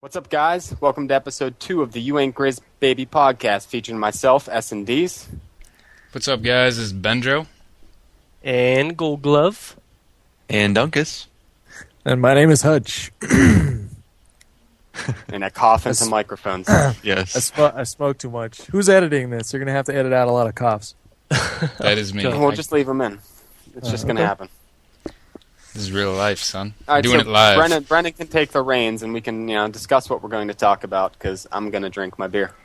What's up, guys? Welcome to episode 2 of the You Ain't Grizz Baby podcast, featuring myself, Essendies. What's up, guys? This is Bendro. And Goldglove. And Dunkus. And my name is Hutch. And I cough into microphones. Yes. I smoke too much. Who's editing this? You're going to have to edit out a lot of coughs. That is me. We'll just leave them in. It's just going to happen. This is real life, son. All right, Doing so it live. Brennan can take the reins, and we can discuss what we're going to talk about, because I'm going to drink my beer.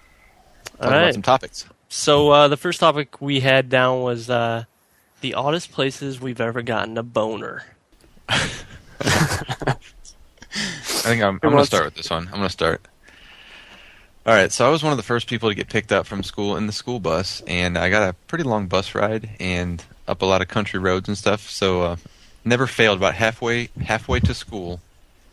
Talk about some topics. So the first topic we had down was the oddest places we've ever gotten a boner. I think I'm going to start with this one. I'm going to start. All right, so I was one of the first people to get picked up from school in the school bus, and I got a pretty long bus ride and up a lot of country roads and stuff, so never failed. About halfway to school,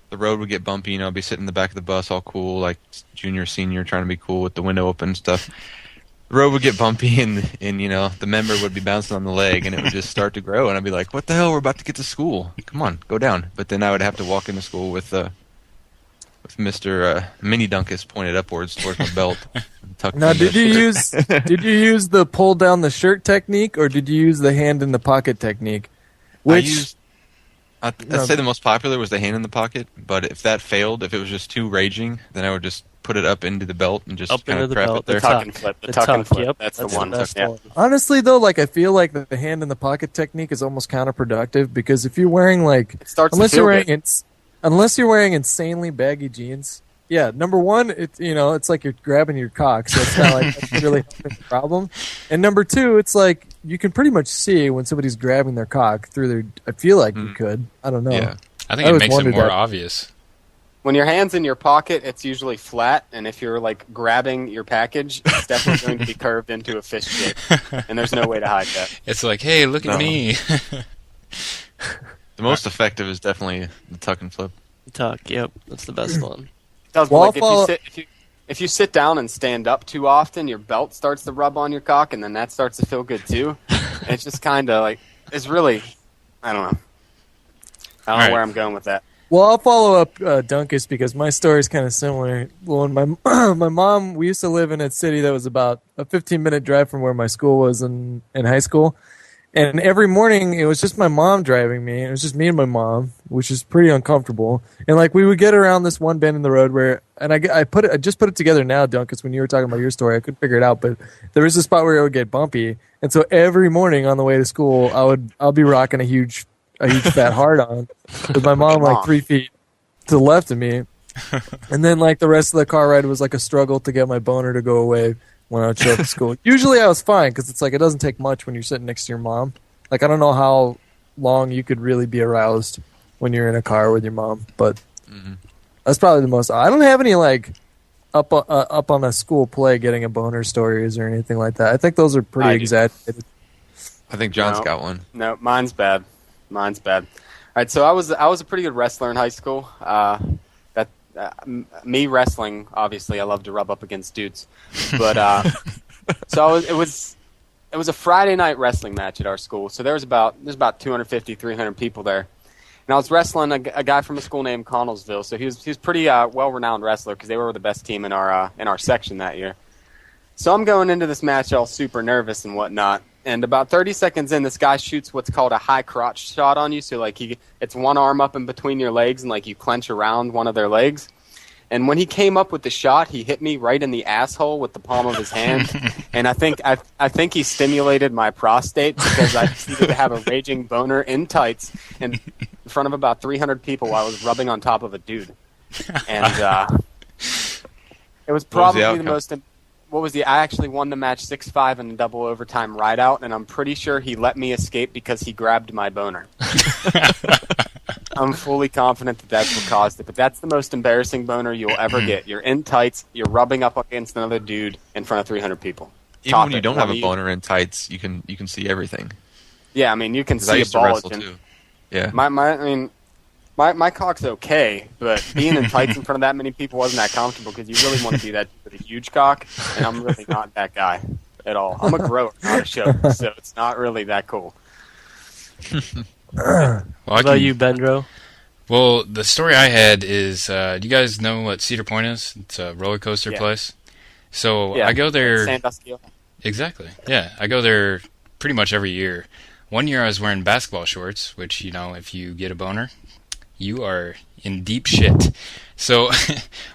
the road would get bumpy, I'd be sitting in the back of the bus all cool, like junior, senior, trying to be cool with the window open and stuff. The road would get bumpy, and the member would be bouncing on the leg, and it would just start to grow, and I'd be like, what the hell, we're about to get to school. Come on, go down. But then I would have to walk into school with Mr. Mini Dunkus pointed upwards towards my belt. Now, did you use the pull down the shirt technique, or did you use the hand in the pocket technique? I'd say the most popular was the hand in the pocket, but if that failed, if it was just too raging, then I would just put it up into the belt and just kind of crap it there. The tuck and flip. The tuck and flip. Yep, that's the one. Yeah. Honestly, though, I feel like the hand in the pocket technique is almost counterproductive, because if you're wearing unless you're wearing insanely baggy jeans, yeah, number one, it's like you're grabbing your cock, so it's not like that's really a problem. And number two, it's like you can pretty much see when somebody's grabbing their cock through their. I feel like you could. I don't know. Yeah. I think it makes it more obvious. When your hand's in your pocket, it's usually flat, and if you're grabbing your package, it's definitely going to be curved into a fish shape, and there's no way to hide that. It's like, hey, look at me. The most effective is definitely the tuck and flip. The tuck, yep, that's the best one. If you sit down and stand up too often, your belt starts to rub on your cock, and then that starts to feel good too. And it's just kind of it's really, I don't know. I don't know where I'm going with that. Well, I'll follow up Dunkus, because my story is kind of similar. Well, when my mom, we used to live in a city that was about a 15-minute drive from where my school was in high school. And every morning, it was just my mom driving me. It was just me and my mom, which is pretty uncomfortable. And we would get around this one bend in the road where, and I just put it together now, Dunkus, when you were talking about your story. I couldn't figure it out, but there was a spot where it would get bumpy. And so every morning on the way to school, I'll be rocking a huge fat hard on with my mom 3 feet to the left of me. And then the rest of the car ride was a struggle to get my boner to go away when I would show up to school. Usually I was fine, because it's it doesn't take much when you're sitting next to your mom. I don't know how long you could really be aroused when you're in a car with your mom, but that's probably the most. I don't have any up on a school play getting a boner stories or anything like that. I think those are pretty exaggerated. I think John's got one. No, mine's bad. All right, so I was a pretty good wrestler in high school. Me wrestling, obviously, I love to rub up against dudes, but it was a Friday night wrestling match at our school. So there's about 250, 300 people there, and I was wrestling a guy from a school named Connellsville. So he was pretty well-renowned wrestler, because they were the best team in our section that year. So I'm going into this match all super nervous and whatnot. And about 30 seconds in, this guy shoots what's called a high crotch shot on you. So it's one arm up in between your legs, and you clench around one of their legs. And when he came up with the shot, he hit me right in the asshole with the palm of his hand. And I think he stimulated my prostate, because I proceeded to have a raging boner in tights in front of about 300 people while I was rubbing on top of a dude. And it was probably the most. I actually won the match 6-5 in a double overtime rideout, and I'm pretty sure he let me escape because he grabbed my boner. I'm fully confident that that's what caused it, but that's the most embarrassing boner you'll ever get. You're in tights, you're rubbing up against another dude in front of 300 people. Even when you don't have a boner in tights, you can see everything. Yeah, you can see a bulge. Too. Yeah. My cock's okay, but being in tights in front of that many people wasn't that comfortable, because you really want to be that with a huge cock, and I'm really not that guy at all. I'm a grower, not a show, so it's not really that cool. What about you, Bendro? Well, the story I had is, do you guys know what Cedar Point is? It's a roller coaster place. So Yeah, I go there. Sandusky. Exactly. Yeah, I go there pretty much every year. One year I was wearing basketball shorts, which, if you get a boner, you are in deep shit. So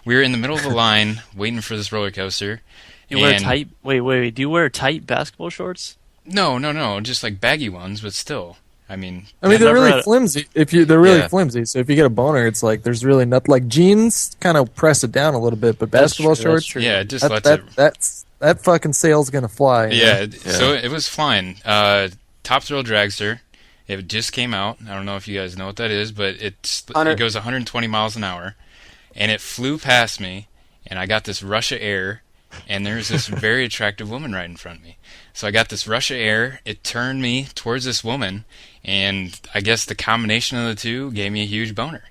we were in the middle of a line waiting for this roller coaster. You wear tight? Wait. Do you wear tight basketball shorts? No, just like baggy ones, but still. I mean, they're really flimsy. They're really flimsy. So if you get a boner, it's like there's really nothing. Like jeans, kind of press it down a little bit, but basketball shorts, yeah, it just lets it. That fucking sail's gonna fly. Yeah, so it was flying. Top Thrill Dragster. It just came out. I don't know if you guys know what that is, but it goes 120 miles an hour, and it flew past me, and I got this rush of air, and there's this very attractive woman right in front of me. So I got this rush of air. It turned me towards this woman, and I guess the combination of the two gave me a huge boner.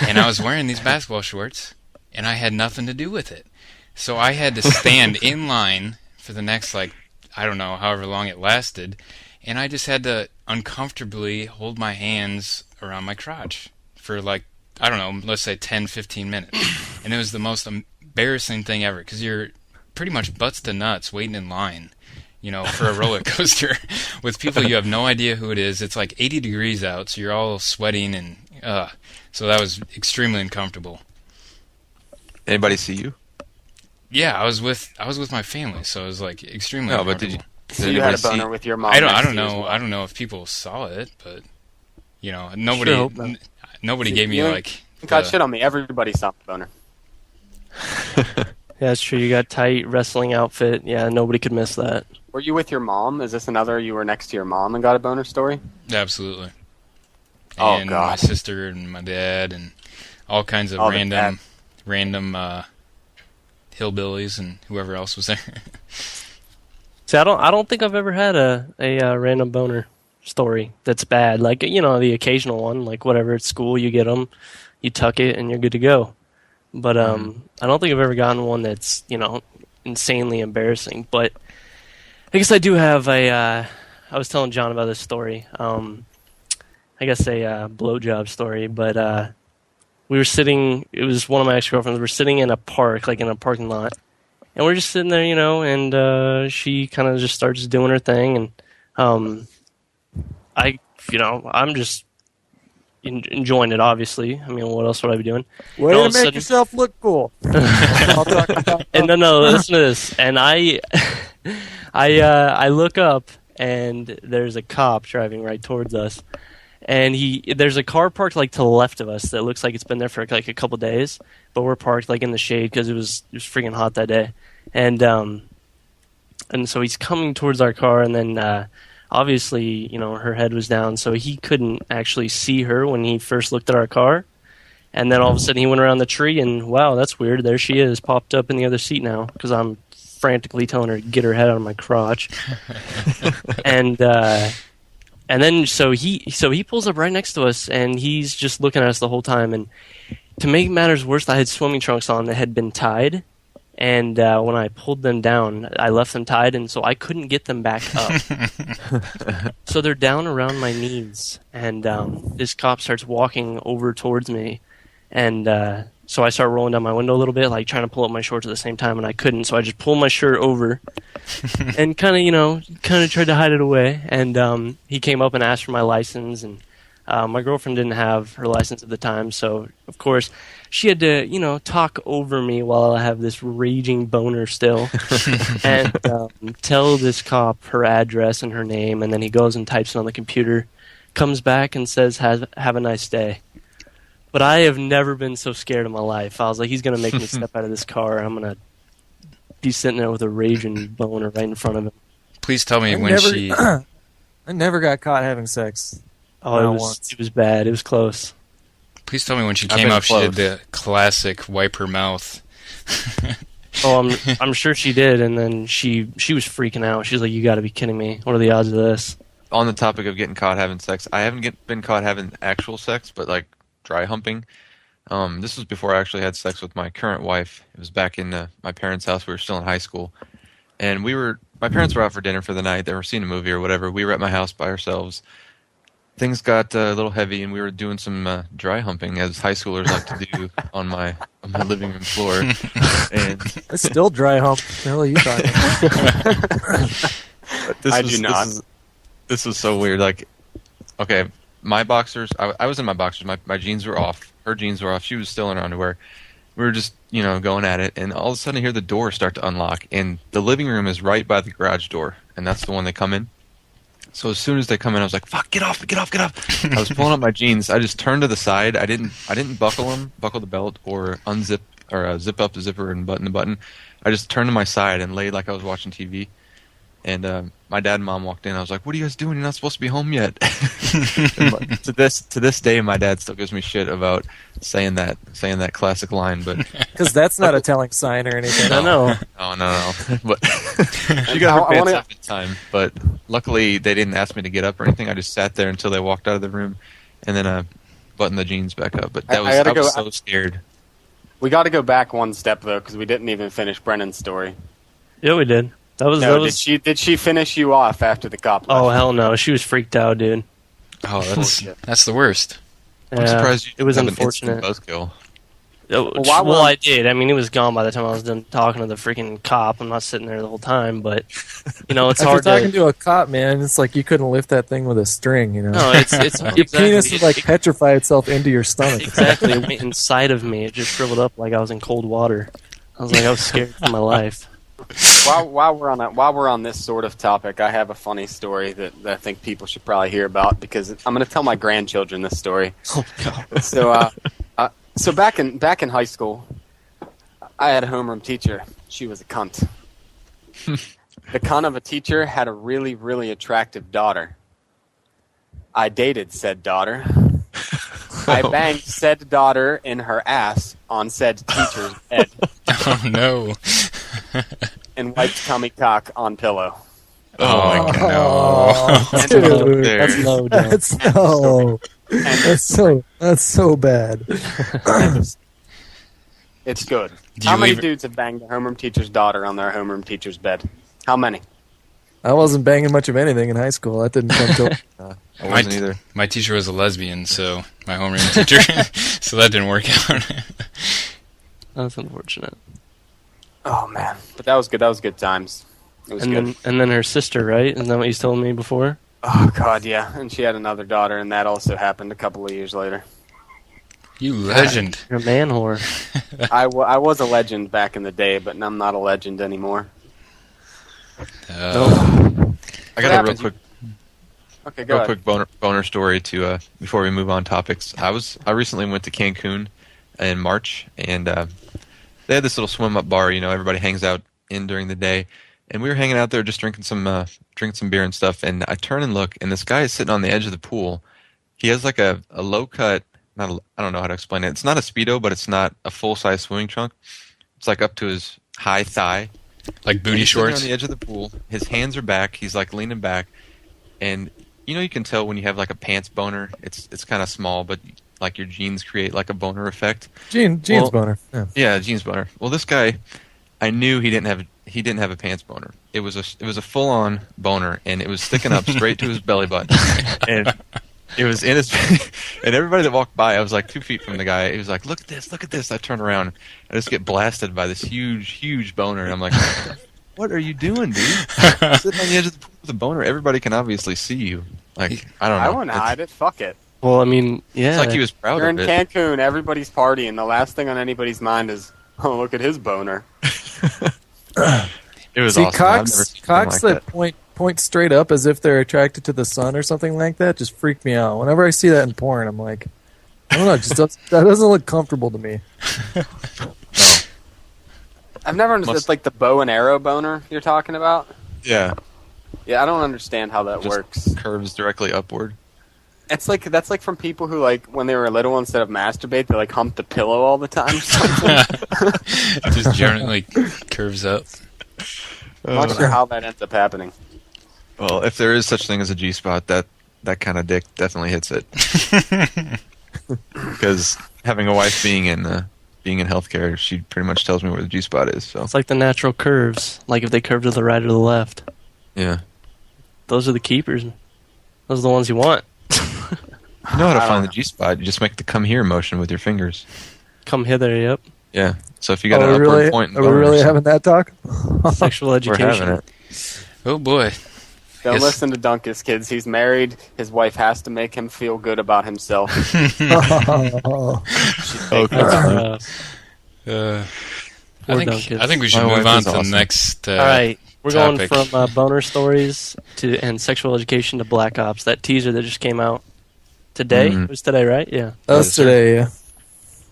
And I was wearing these basketball shorts, and I had nothing to do with it. So I had to stand in line for the next, I don't know, however long it lasted, and I just had to uncomfortably hold my hands around my crotch for, I don't know, let's say 10, 15 minutes. And it was the most embarrassing thing ever, because you're pretty much butts to nuts waiting in line, for a roller coaster with people you have no idea who it is. It's like 80 degrees out, so you're all sweating, and so that was extremely uncomfortable. Anybody see you? Yeah, I was with my family, so it was extremely uncomfortable. But did you? So you had a boner with your mom. I don't know. I don't know if people saw it, but nobody gave me got shit on me. Everybody saw the boner. Yeah, that's true. You got tight wrestling outfit. Yeah, nobody could miss that. Were you with your mom? Is this another you were next to your mom and got a boner story? Absolutely. Oh, and God. my sister and my dad and all kinds of random hillbillies and whoever else was there. See, I don't think I've ever had a random boner story that's bad. The occasional one, whatever, at school you get them, you tuck it, and you're good to go. But I don't think I've ever gotten one that's, insanely embarrassing. But I guess I do have I was telling John about this story. I guess a blowjob story. But we were sitting, it was one of my ex-girlfriends, we were sitting in a park, in a parking lot. And we're just sitting there, and she kind of just starts doing her thing. And I'm just enjoying it, obviously. I mean, what else would I be doing? Way to make yourself look cool. And no, listen to this. And I look up, and there's a cop driving right towards us. And there's a car parked to the left of us that looks like it's been there for a couple days, but we're parked in the shade because it was freaking hot that day. And so he's coming towards our car, and then obviously, her head was down, so he couldn't actually see her when he first looked at our car. And then all of a sudden he went around the tree, and wow, that's weird. There she is, popped up in the other seat now, because I'm frantically telling her to get her head out of my crotch. And then so he pulls up right next to us, and he's just looking at us the whole time. And to make matters worse, I had swimming trunks on that had been tied. And when I pulled them down, I left them tied, and so I couldn't get them back up. So they're down around my knees, and this cop starts walking over towards me. And so I start rolling down my window a little bit, trying to pull up my shorts at the same time, and I couldn't. So I just pulled my shirt over and kind of tried to hide it away. And he came up and asked for my license, and my girlfriend didn't have her license at the time, so of course she had to, talk over me while I have this raging boner still, and tell this cop her address and her name, and then he goes and types it on the computer, comes back and says, have a nice day. But I have never been so scared in my life. I was like, he's going to make me step out of this car, and I'm going to be sitting there with a raging boner right in front of him. Please tell me she... I never got caught having sex. Oh, it was bad. It was close. Please tell me when she came up, she did the classic wipe her mouth. Oh, I'm sure she did, and then she was freaking out. She's like, "You got to be kidding me! What are the odds of this?" On the topic of getting caught having sex, I haven't been caught having actual sex, but dry humping. This was before I actually had sex with my current wife. It was back in my parents' house. We were still in high school, and my parents were out for dinner for the night. They were seeing a movie or whatever. We were at my house by ourselves. things got a little heavy, and we were doing some dry humping, as high schoolers like to do on my living room floor. And It's still dry hump. What the hell are you talking about? I do not. This was so weird. Like, okay, my boxers. I was in my boxers. My jeans were off. Her jeans were off. She was still in her underwear. We were just, going at it, and all of a sudden I hear the door start to unlock, and the living room is right by the garage door, and that's the one they come in. So as soon as they come in, I was like, "Fuck, get off, get off, get off!" I was pulling up my jeans. I just turned to the side. I didn't buckle the belt, or unzip or zip up the zipper and button the button. I just turned to my side and laid like I was watching TV. And my dad and mom walked in. I was like, "What are you guys doing? You're not supposed to be home yet." to this day, my dad still gives me shit about saying that classic line, but Because that's not a telling sign or anything. No. no. But she got her pants up in time. But luckily, they didn't ask me to get up or anything. I just sat there until they walked out of the room, and then buttoned the jeans back up. But I was so scared. We got to go back one step though, because we didn't even finish Brennan's story. Yeah, we did. Did she finish you off after the cop left? Oh hell no, she was freaked out, dude. Oh, That's the worst. I'm surprised you it was have unfortunate. an instant buzzkill. Well, I did. I mean, it was gone by the time I was done talking to the freaking cop. I'm not sitting there the whole time, but it's hard talking to a cop, man. It's like you couldn't lift that thing with a string. No, it's your penis would like petrify itself into your stomach. Exactly, it went inside of me. It just shriveled up like I was in cold water. I was scared for my life. While we're on this sort of topic, I have a funny story that I think people should probably hear about, because I'm going to tell my grandchildren this story. Oh God! So back in high school, I had a homeroom teacher. She was a cunt. The cunt of a teacher had a really, really attractive daughter. I dated said daughter. I banged said daughter in her ass on said teacher's head. Oh no! And wiped tummy cock on pillow. Oh my God! Oh, dude, that's low. That's so bad. It's good. How many dudes have banged a homeroom teacher's daughter on their homeroom teacher's bed? How many? I wasn't banging much of anything in high school. That didn't come till. I wasn't either. My teacher was a lesbian, so my homeroom teacher, so that didn't work out. That's unfortunate. Oh man, but that was good. That was good times. It was good. And then her sister, right? Isn't that what you told me before? Oh God, yeah. And she had another daughter, and that also happened a couple of years later. You legend. You're a man whore. I was a legend back in the day, but I'm not a legend anymore. I got a real quick. Okay, go ahead. Quick boner story to before we move on topics. I recently went to Cancun in March, and they had this little swim up bar. Everybody hangs out in during the day, and we were hanging out there just drinking some beer and stuff. And I turn and look, and this guy is sitting on the edge of the pool. He has like a low cut. I don't know how to explain it. It's not a Speedo, but it's not a full size swimming trunk. It's like up to his high thigh. Like booty shorts? Sitting on the edge of the pool. His hands are back. He's like leaning back. And you can tell when you have like a pants boner. It's kind of small, but like your jeans create like a boner effect. Jeans boner. Yeah, jeans boner. Well, this guy, I knew he didn't have a pants boner. It was a full on boner, and it was sticking up straight to his belly button. And it was in his and everybody that walked by, I was like 2 feet from the guy. He was like, look at this. I turn around, I just get blasted by this huge boner, and I'm like, what are you doing, dude? Sitting on the edge of the pool with a boner. Everybody can obviously see you. Like, I don't know. I wouldn't hide it. Fuck it. Well, I mean, yeah. It's like he was proud You're of in it. Cancun, everybody's partying. The last thing on anybody's mind is, oh, look at his boner. It was See, awesome. cocks that point straight up as if they're attracted to the sun or something like that just freak me out. Whenever I see that in porn, I'm like, I don't know, that doesn't look comfortable to me. No. I've never understood like the bow and arrow boner you're talking about. Yeah. Yeah, I don't understand how that Just works. curves directly upward. That's like from people who like when they were little, instead of masturbate, they like hump the pillow all the time. Just generally curves up. I'm not sure how that ends up happening. Well, if there is such thing as a G-spot, that kind of dick definitely hits it. Because having a wife being in healthcare, she pretty much tells me where the G-spot is. So It's like the natural curves. Like if they curve to the right or the left. yeah, Those are the keepers. Those are the ones you want. You know how to find the G spot. You just make the come here motion with your fingers. Come hither, yep. Yeah. So if you got an upward point, are we really having that talk? Sexual education. We're having it. Oh boy. Don't listen to Dunkus, kids. He's married. His wife has to make him feel good about himself. I think we should move on to the next. All right, we're topic. going from boner stories and sexual education to Black Ops. That teaser that just came out today. It was today, right? Yeah. That was today. Yeah.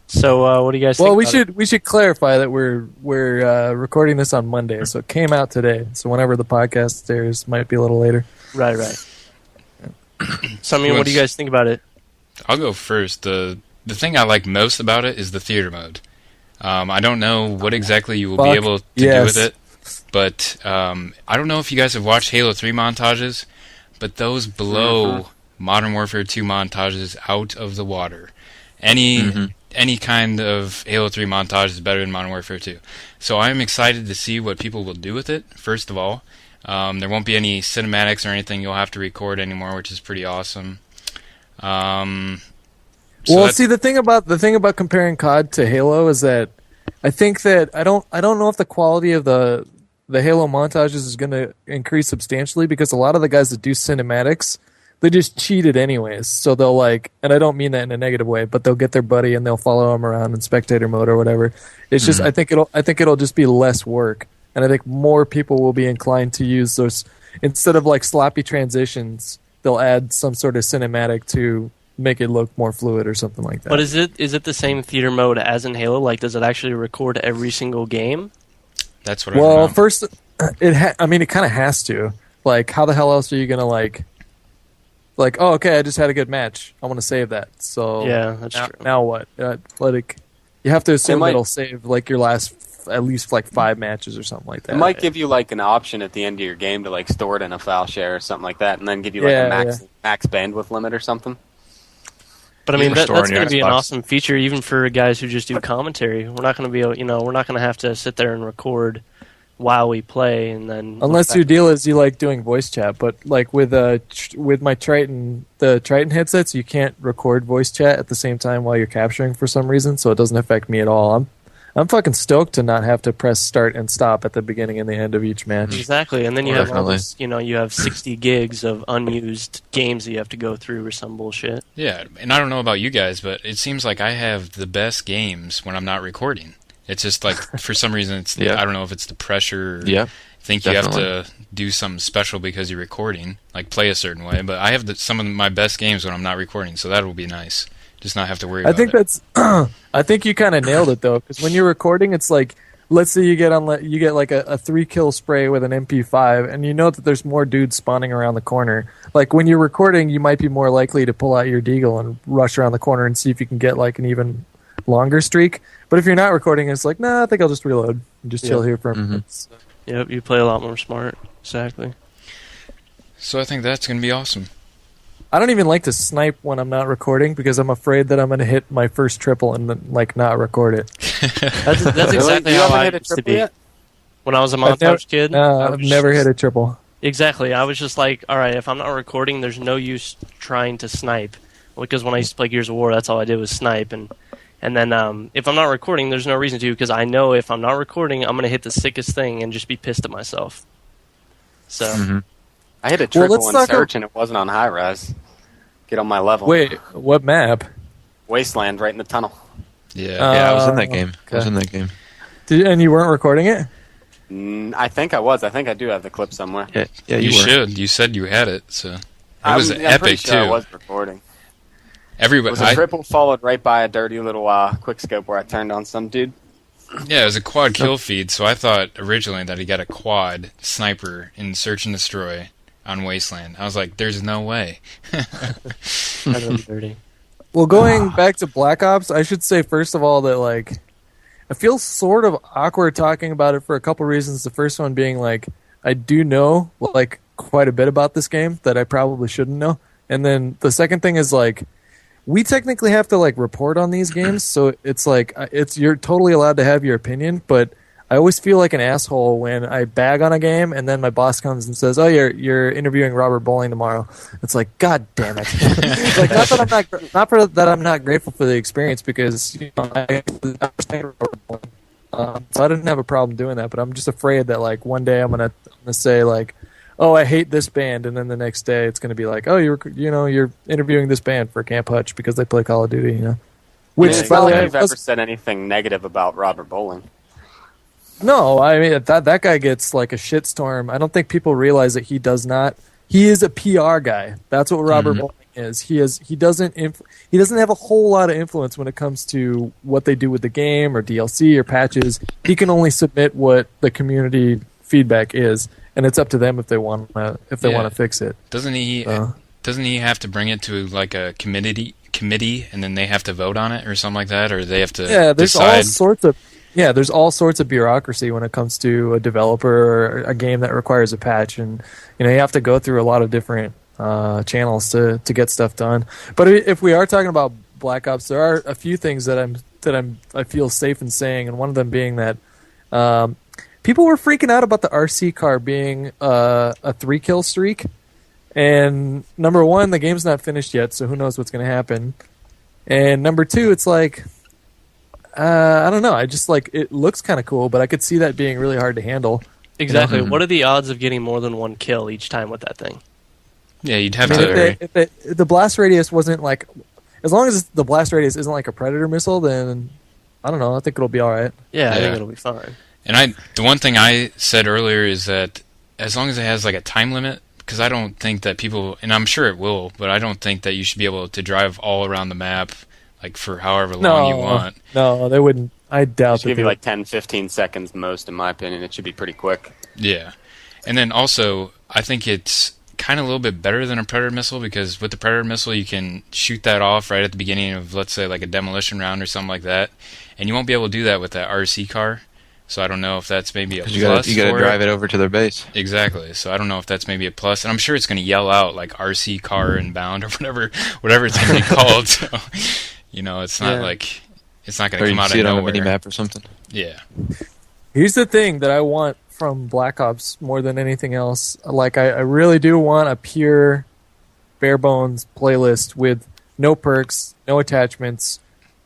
So, what do you guys think? Well, we should clarify that we're recording this on Monday, so it came out today. So whenever the podcast airs, might be a little later. Right. So, I mean, what do you guys think about it? I'll go first. The thing I like most about it is the theater mode. I don't know what exactly you will be able to do with it, but I don't know if you guys have watched Halo 3 montages, but those blow Modern Warfare 2 montages out of the water. Any kind of Halo 3 montage is better than Modern Warfare 2. So I'm excited to see what people will do with it, first of all. There won't be any cinematics or anything you'll have to record anymore, which is pretty awesome. See, the thing about comparing COD to Halo is that I think that I don't know if the quality of the Halo montages is going to increase substantially, because a lot of the guys that do cinematics, they just cheat it anyways. So they'll and I don't mean that in a negative way, but they'll get their buddy and they'll follow him around in spectator mode or whatever. It's just I think it'll just be less work, and I think more people will be inclined to use those instead of sloppy transitions. They'll add some sort of cinematic to make it look more fluid or something like that. But is it the same theater mode as in Halo? Does it actually record every single game? That's what I don't know. First, it kind of has to. How the hell else are you going to oh, okay, I just had a good match. I want to save that. So yeah, that's true. Now what? You have to assume it'll save your last at least 5 matches or something like that. It might give you an option at the end of your game to store it in a file share or something like that, and then give you a max bandwidth limit or something. But I mean, that's going to be an awesome feature even for guys who just do commentary. We're not going to be, we're not going to have to sit there and record while we play, and then unless your deal is you like doing voice chat. But with my Triton, the Triton headsets, you can't record voice chat at the same time while you're capturing for some reason, so it doesn't affect me at all. I'm fucking stoked to not have to press start and stop at the beginning and the end of each match. Exactly, and then you have all this, you have 60 gigs of unused games that you have to go through or some bullshit. Yeah, and I don't know about you guys, but it seems like I have the best games when I'm not recording. It's just for some reason, it's I don't know if it's the pressure or think you have to do something special because you're recording, play a certain way, but I have some of my best games when I'm not recording, so that will be nice. Just not have to worry about it. I think you kind of nailed it, though, because when you're recording, it's let's say you get a 3-kill spray with an MP5, and you know that there's more dudes spawning around the corner. When you're recording, you might be more likely to pull out your deagle and rush around the corner and see if you can get an even longer streak. But if you're not recording, it's nah, I think I'll just reload and just chill here for a minute. Yep, you play a lot more smart. Exactly. So I think that's going to be awesome. I don't even like to snipe when I'm not recording because I'm afraid that I'm going to hit my first triple and then not record it. That's exactly how I used to be. Yet? When I was a montage kid, I've never hit a triple. Exactly. I was just all right, if I'm not recording, there's no use trying to snipe. Because when I used to play Gears of War, that's all I did was snipe. And then if I'm not recording, there's no reason to, because I know if I'm not recording, I'm going to hit the sickest thing and just be pissed at myself. So... I hit a triple in search and it wasn't on high res. Get on my level. Wait, what map? Wasteland, right in the tunnel. Yeah, I was in that game. Okay. I was in that game. And you weren't recording it? I think I was. I think I do have the clip somewhere. Yeah, you should. You said you had it, so it was epic sure too. I was recording. Everybody, it was a triple followed right by a dirty little quick scope where I turned on some dude. Yeah, it was a quad kill feed, so I thought originally that he got a quad sniper in Search and Destroy on Wasteland. I was like, there's no way. Well, going back to Black Ops, I should say first of all that I feel sort of awkward talking about it for a couple reasons. The first one being I do know quite a bit about this game that I probably shouldn't know. And then the second thing is we technically have to report on these games, so it's you're totally allowed to have your opinion, but I always feel like an asshole when I bag on a game and then my boss comes and says, "Oh, you're interviewing Robert Bowling tomorrow." It's like, God damn it! Like, not that I'm not grateful for the experience, because I respect Robert Bowling. So I didn't have a problem doing that, but I'm just afraid that like one day I'm gonna say like, "Oh, I hate this band," and then the next day it's gonna be like, "Oh, you're interviewing this band for Camp Hutch because they play Call of Duty," Which, it's not like you've ever said anything negative about Robert Bowling. No, I mean that guy gets like a shitstorm. I don't think people realize that he does not. He is a PR guy. That's what Robert Bowling is. He doesn't have a whole lot of influence when it comes to what they do with the game or DLC or patches. He can only submit what the community feedback is, and it's up to them if they want to fix it. Doesn't he have to bring it to like a committee, and then they have to vote on it or something like that, or they have to decide? There's all sorts of bureaucracy when it comes to a developer or a game that requires a patch, and you have to go through a lot of different channels to get stuff done. But if we are talking about Black Ops, there are a few things that I feel safe in saying, and one of them being that people were freaking out about the RC car being a 3-kill streak. And number one, the game's not finished yet, so who knows what's going to happen. And number two, it's like, I don't know. I just like, it looks kind of cool, but I could see that being really hard to handle. Exactly. What are the odds of getting more than one kill each time with that thing? Yeah, you'd have to. If the blast radius wasn't like, as long as the blast radius isn't like a Predator missile, then I don't know. I think it'll be all right. Yeah, I think it'll be fine. And the one thing I said earlier is that as long as it has like a time limit, because I don't think that people, and I'm sure it will, but I don't think that you should be able to drive all around the map like for however long you want. No, they wouldn't. I doubt it should give you like 10, 15 seconds most, in my opinion. It should be pretty quick. Yeah. And then also, I think it's kind of a little bit better than a Predator missile, because with the Predator missile, you can shoot that off right at the beginning of, let's say, like a demolition round or something like that. And you won't be able to do that with that RC car. So I don't know if that's maybe a plus. You got to drive it over to their base. Exactly. So I don't know if that's maybe a plus. And I'm sure it's going to yell out like RC car inbound or whatever it's going to be called. So, it's not like it's not going to come out of nowhere. Or you see it on a mini-map or something. Yeah. Here's the thing that I want from Black Ops more than anything else. Like, I really do want a pure, bare-bones playlist with no perks, no attachments,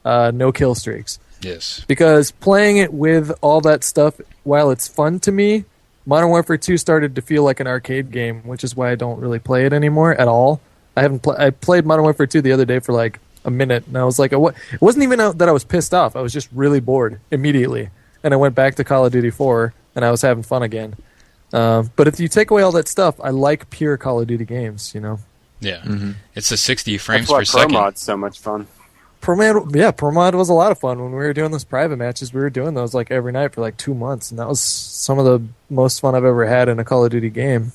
no kill streaks. Yes. Because playing it with all that stuff, while it's fun to me, Modern Warfare 2 started to feel like an arcade game, which is why I don't really play it anymore at all. I played Modern Warfare 2 the other day for like a minute, and I was like, it wasn't even that I was pissed off. I was just really bored immediately. And I went back to Call of Duty 4, and I was having fun again. But if you take away all that stuff, I like pure Call of Duty games, Yeah. Mm-hmm. It's the 60 frames per second. second. Pro Mod's so much fun. Pro Mod was a lot of fun. When we were doing those private matches, we were doing those like every night for like 2 months, and that was some of the most fun I've ever had in a Call of Duty game.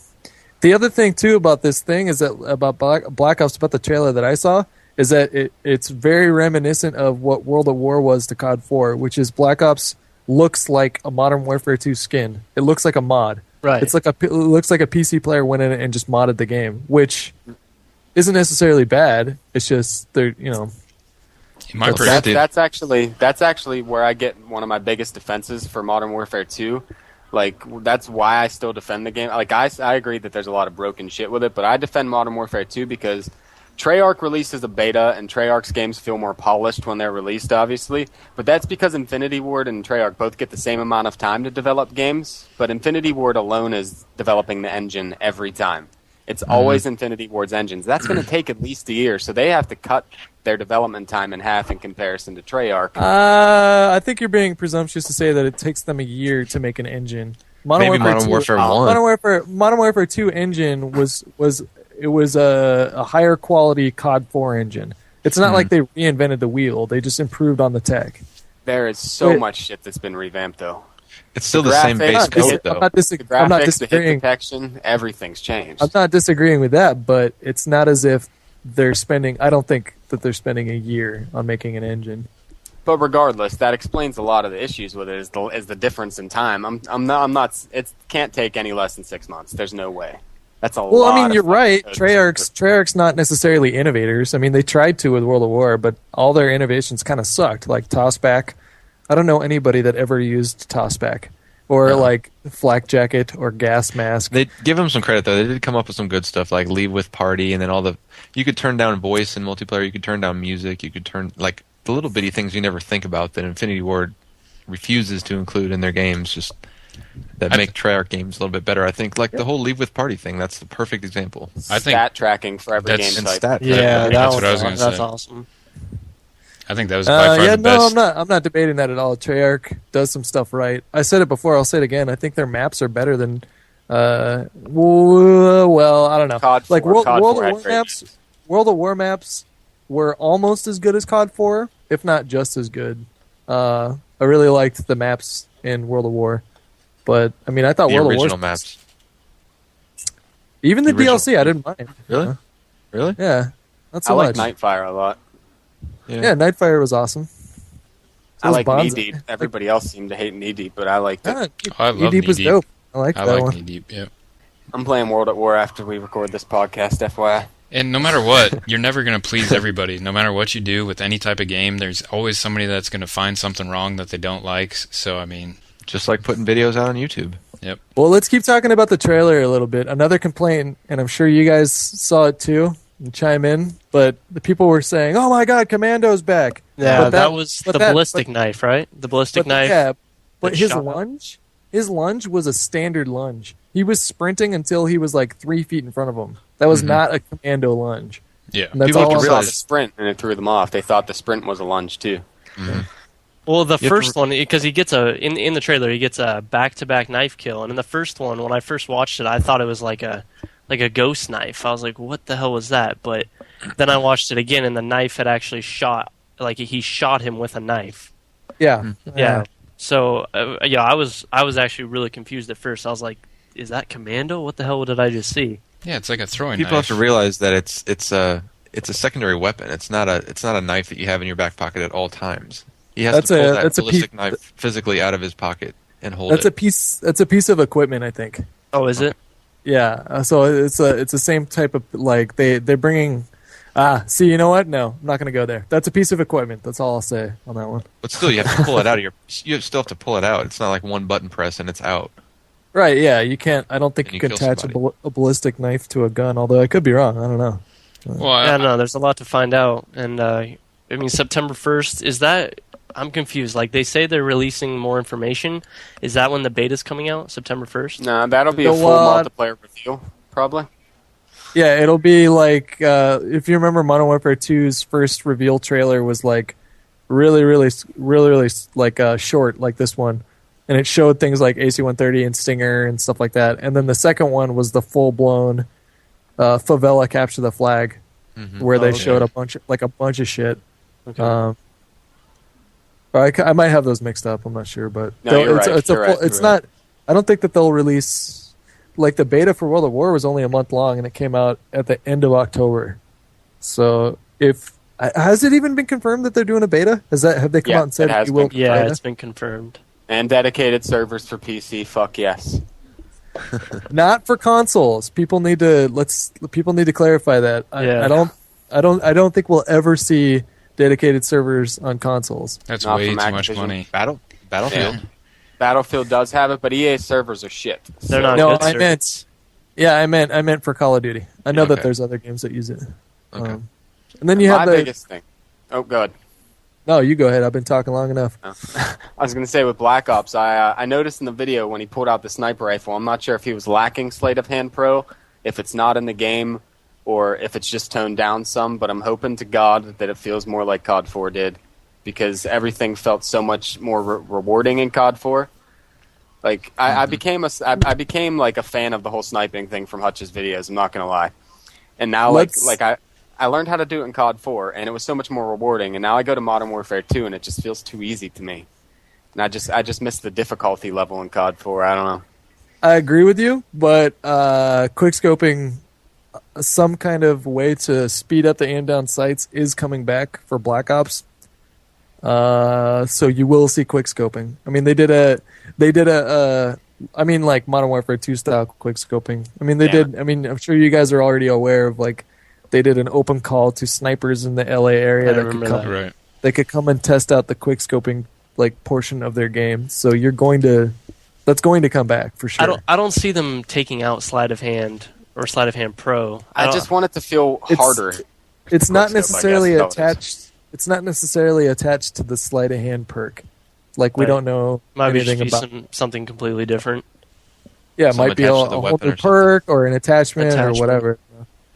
The other thing too about this thing is that about Black Ops, about the trailer that I saw, is that it's very reminiscent of what World at War was to COD 4, which is Black Ops looks like a Modern Warfare 2 skin. It looks like a mod. Right. It looks like a PC player went in and just modded the game, which isn't necessarily bad. It's just That's actually where I get one of my biggest defenses for Modern Warfare 2. Like, that's why I still defend the game. Like, I agree that there's a lot of broken shit with it, but I defend Modern Warfare 2 because Treyarch releases a beta, and Treyarch's games feel more polished when they're released, obviously. But that's because Infinity Ward and Treyarch both get the same amount of time to develop games, but Infinity Ward alone is developing the engine every time. It's always Infinity Ward's engines. That's going to take at least a year, so they have to cut their development time in half in comparison to Treyarch. I think you're being presumptuous to say that it takes them a year to make an engine. Modern Warfare 1. Modern Warfare 2 engine was a higher quality COD 4 engine. It's not like they reinvented the wheel. They just improved on the tech. There is so much shit that's been revamped, though. It's still the same base code, though. I'm not disagreeing. The hit detection, everything's changed. I'm not disagreeing with that, but it's not as if they're spending... I don't think that they're spending a year on making an engine. But regardless, that explains a lot of the issues with it. Is the difference in time? I'm not. It can't take any less than 6 months. There's no way. That's a lot. Well, I mean, you're right. Treyarch's not necessarily innovators. I mean, they tried to with World of War, but all their innovations kind of sucked. Like Tossback, I don't know anybody that ever used tossback or like flak jacket or gas mask. They give them some credit though. They did come up with some good stuff like leave with party, and then you could turn down voice in multiplayer. You could turn down music. You could turn like the little bitty things you never think about that Infinity Ward refuses to include in their games. Just that make Treyarch games a little bit better. I think like the whole leave with party thing. That's the perfect example. I think stat tracking for every game and type. stat. Yeah, that's what I was going to say. That's awesome. I think that was by far the best. I'm not debating that at all. Treyarch does some stuff right. I said it before. I'll say it again. I think their maps are better than. Well, I don't know. COD 4, like World COD of 4 War maps. World of War maps were almost as good as COD 4, if not just as good. I really liked the maps in World of War, but I mean, I thought The World original of War maps. even the original- DLC, I didn't mind. Really? Really? Yeah, not I so like much. Nightfire a lot. Yeah, Nightfire was awesome. I like Knee Bonza. Deep. Everybody else seemed to hate Knee Deep, but I liked it. I love Knee Deep was Knee Deep. dope. I liked I that like one. Knee Deep, yeah. I'm playing World at War after we record this podcast, FYI. And no matter what, you're never going to please everybody. No matter what you do with any type of game, there's always somebody that's going to find something wrong that they don't like. So, I mean... Just like putting videos out on YouTube. Yep. Well, let's keep talking about the trailer a little bit. Another complaint, and I'm sure you guys saw it too, and chime in, but the people were saying, oh my god, Commando's back. Yeah, But that was the ballistic knife, right? The ballistic knife. Yeah, but that his shot lunge was a standard lunge. He was sprinting until he was like 3 feet in front of him. That was not a commando lunge. Yeah. And that's People all have I'm to Saw realize- the sprint and it threw them off. They thought the sprint was a lunge too. Well, the You have first one, because he gets in the trailer, he gets a back-to-back knife kill, and in the first one, when I first watched it, I thought it was like a ghost knife. I was like, what the hell was that? But then I watched it again, and the knife had actually shot, like he shot him with a knife. Yeah. Yeah. So I was actually really confused at first. I was like, is that Commando? What the hell did I just see? Yeah, it's like a throwing People knife. have to realize that it's a secondary weapon. It's not a knife that you have in your back pocket at all times. He has That's to pull a- that that's a ballistic piece- knife physically out of his pocket and hold That's it. a piece of equipment, I think. Oh, is it? Yeah. So it's the same type of like they're bringing. See, you know what? No, I'm not going to go there. That's a piece of equipment. That's all I'll say on that one. But still, you have to pull it out of your. You still have to pull it out. It's not like one button press and it's out. Right? Yeah. You can't. I don't think And you you can kill attach somebody. a ballistic knife to a gun. Although I could be wrong. I don't know. Well, Yeah, no, there's a lot to find out. And, I mean, September 1st, is that... I'm confused. Like, they say they're releasing more information. Is that when the beta's coming out? September 1st? No, that'll be a The full what? multiplayer reveal, probably. Yeah, it'll be like if you remember Modern Warfare 2's first reveal trailer was like really like short, like this one, and it showed things like AC-130 and Stinger and stuff like that. And then the second one was the full blown favela capture the flag, where they showed a bunch of shit. Okay. I might have those mixed up. I'm not sure, but No, you're right. it's You're right. it's not. I don't think that they'll release. Like the beta for World of War was only a month long, and it came out at the end of October. So, has it even been confirmed that they're doing a beta? Have they come Yeah, out and said it has you will? been. Yeah, beta? it's been confirmed. And dedicated servers for PC. Fuck yes. Not for consoles. People need to clarify that. Yeah. I don't think we'll ever see dedicated servers on consoles. that's Not way from too much Activision. money. Battlefield. Yeah. Battlefield does have it, but EA servers are shit. They're not No, good I servers. I meant for Call of Duty. I know that Okay. there's other games that use it. Okay. And then you My have the. biggest thing. Oh, good. No, you go ahead. I've been talking long enough. I was going to say with Black Ops, I noticed in the video when he pulled out the sniper rifle, I'm not sure if he was lacking Sleight of Hand Pro, if it's not in the game, or if it's just toned down some, but I'm hoping to God that it feels more like COD 4 did, because everything felt so much more rewarding in COD 4. Like, I became like a fan of the whole sniping thing from Hutch's videos, I'm not going to lie. And now, I learned how to do it in COD 4, and it was so much more rewarding. And now I go to Modern Warfare 2, and it just feels too easy to me. And I just miss the difficulty level in COD 4. I don't know. I agree with you, but quickscoping, some kind of way to speed up the aim down sights is coming back for Black Ops. So you will see quickscoping. I mean, they did a like Modern Warfare 2 style quickscoping. I mean, they did. I mean, I'm sure you guys are already aware of like they did an open call to snipers in the LA area I that remember could come. that. Right. They could come and test out the quickscoping like portion of their game. So that's going to come back for sure. I don't see them taking out sleight of hand or sleight of hand pro. I just want it to feel harder. It's not necessarily I guess, attached. It's not necessarily attached to the sleight of hand perk. Like we don't know anything about something completely different. Yeah, it might be a whole new perk or an attachment or whatever.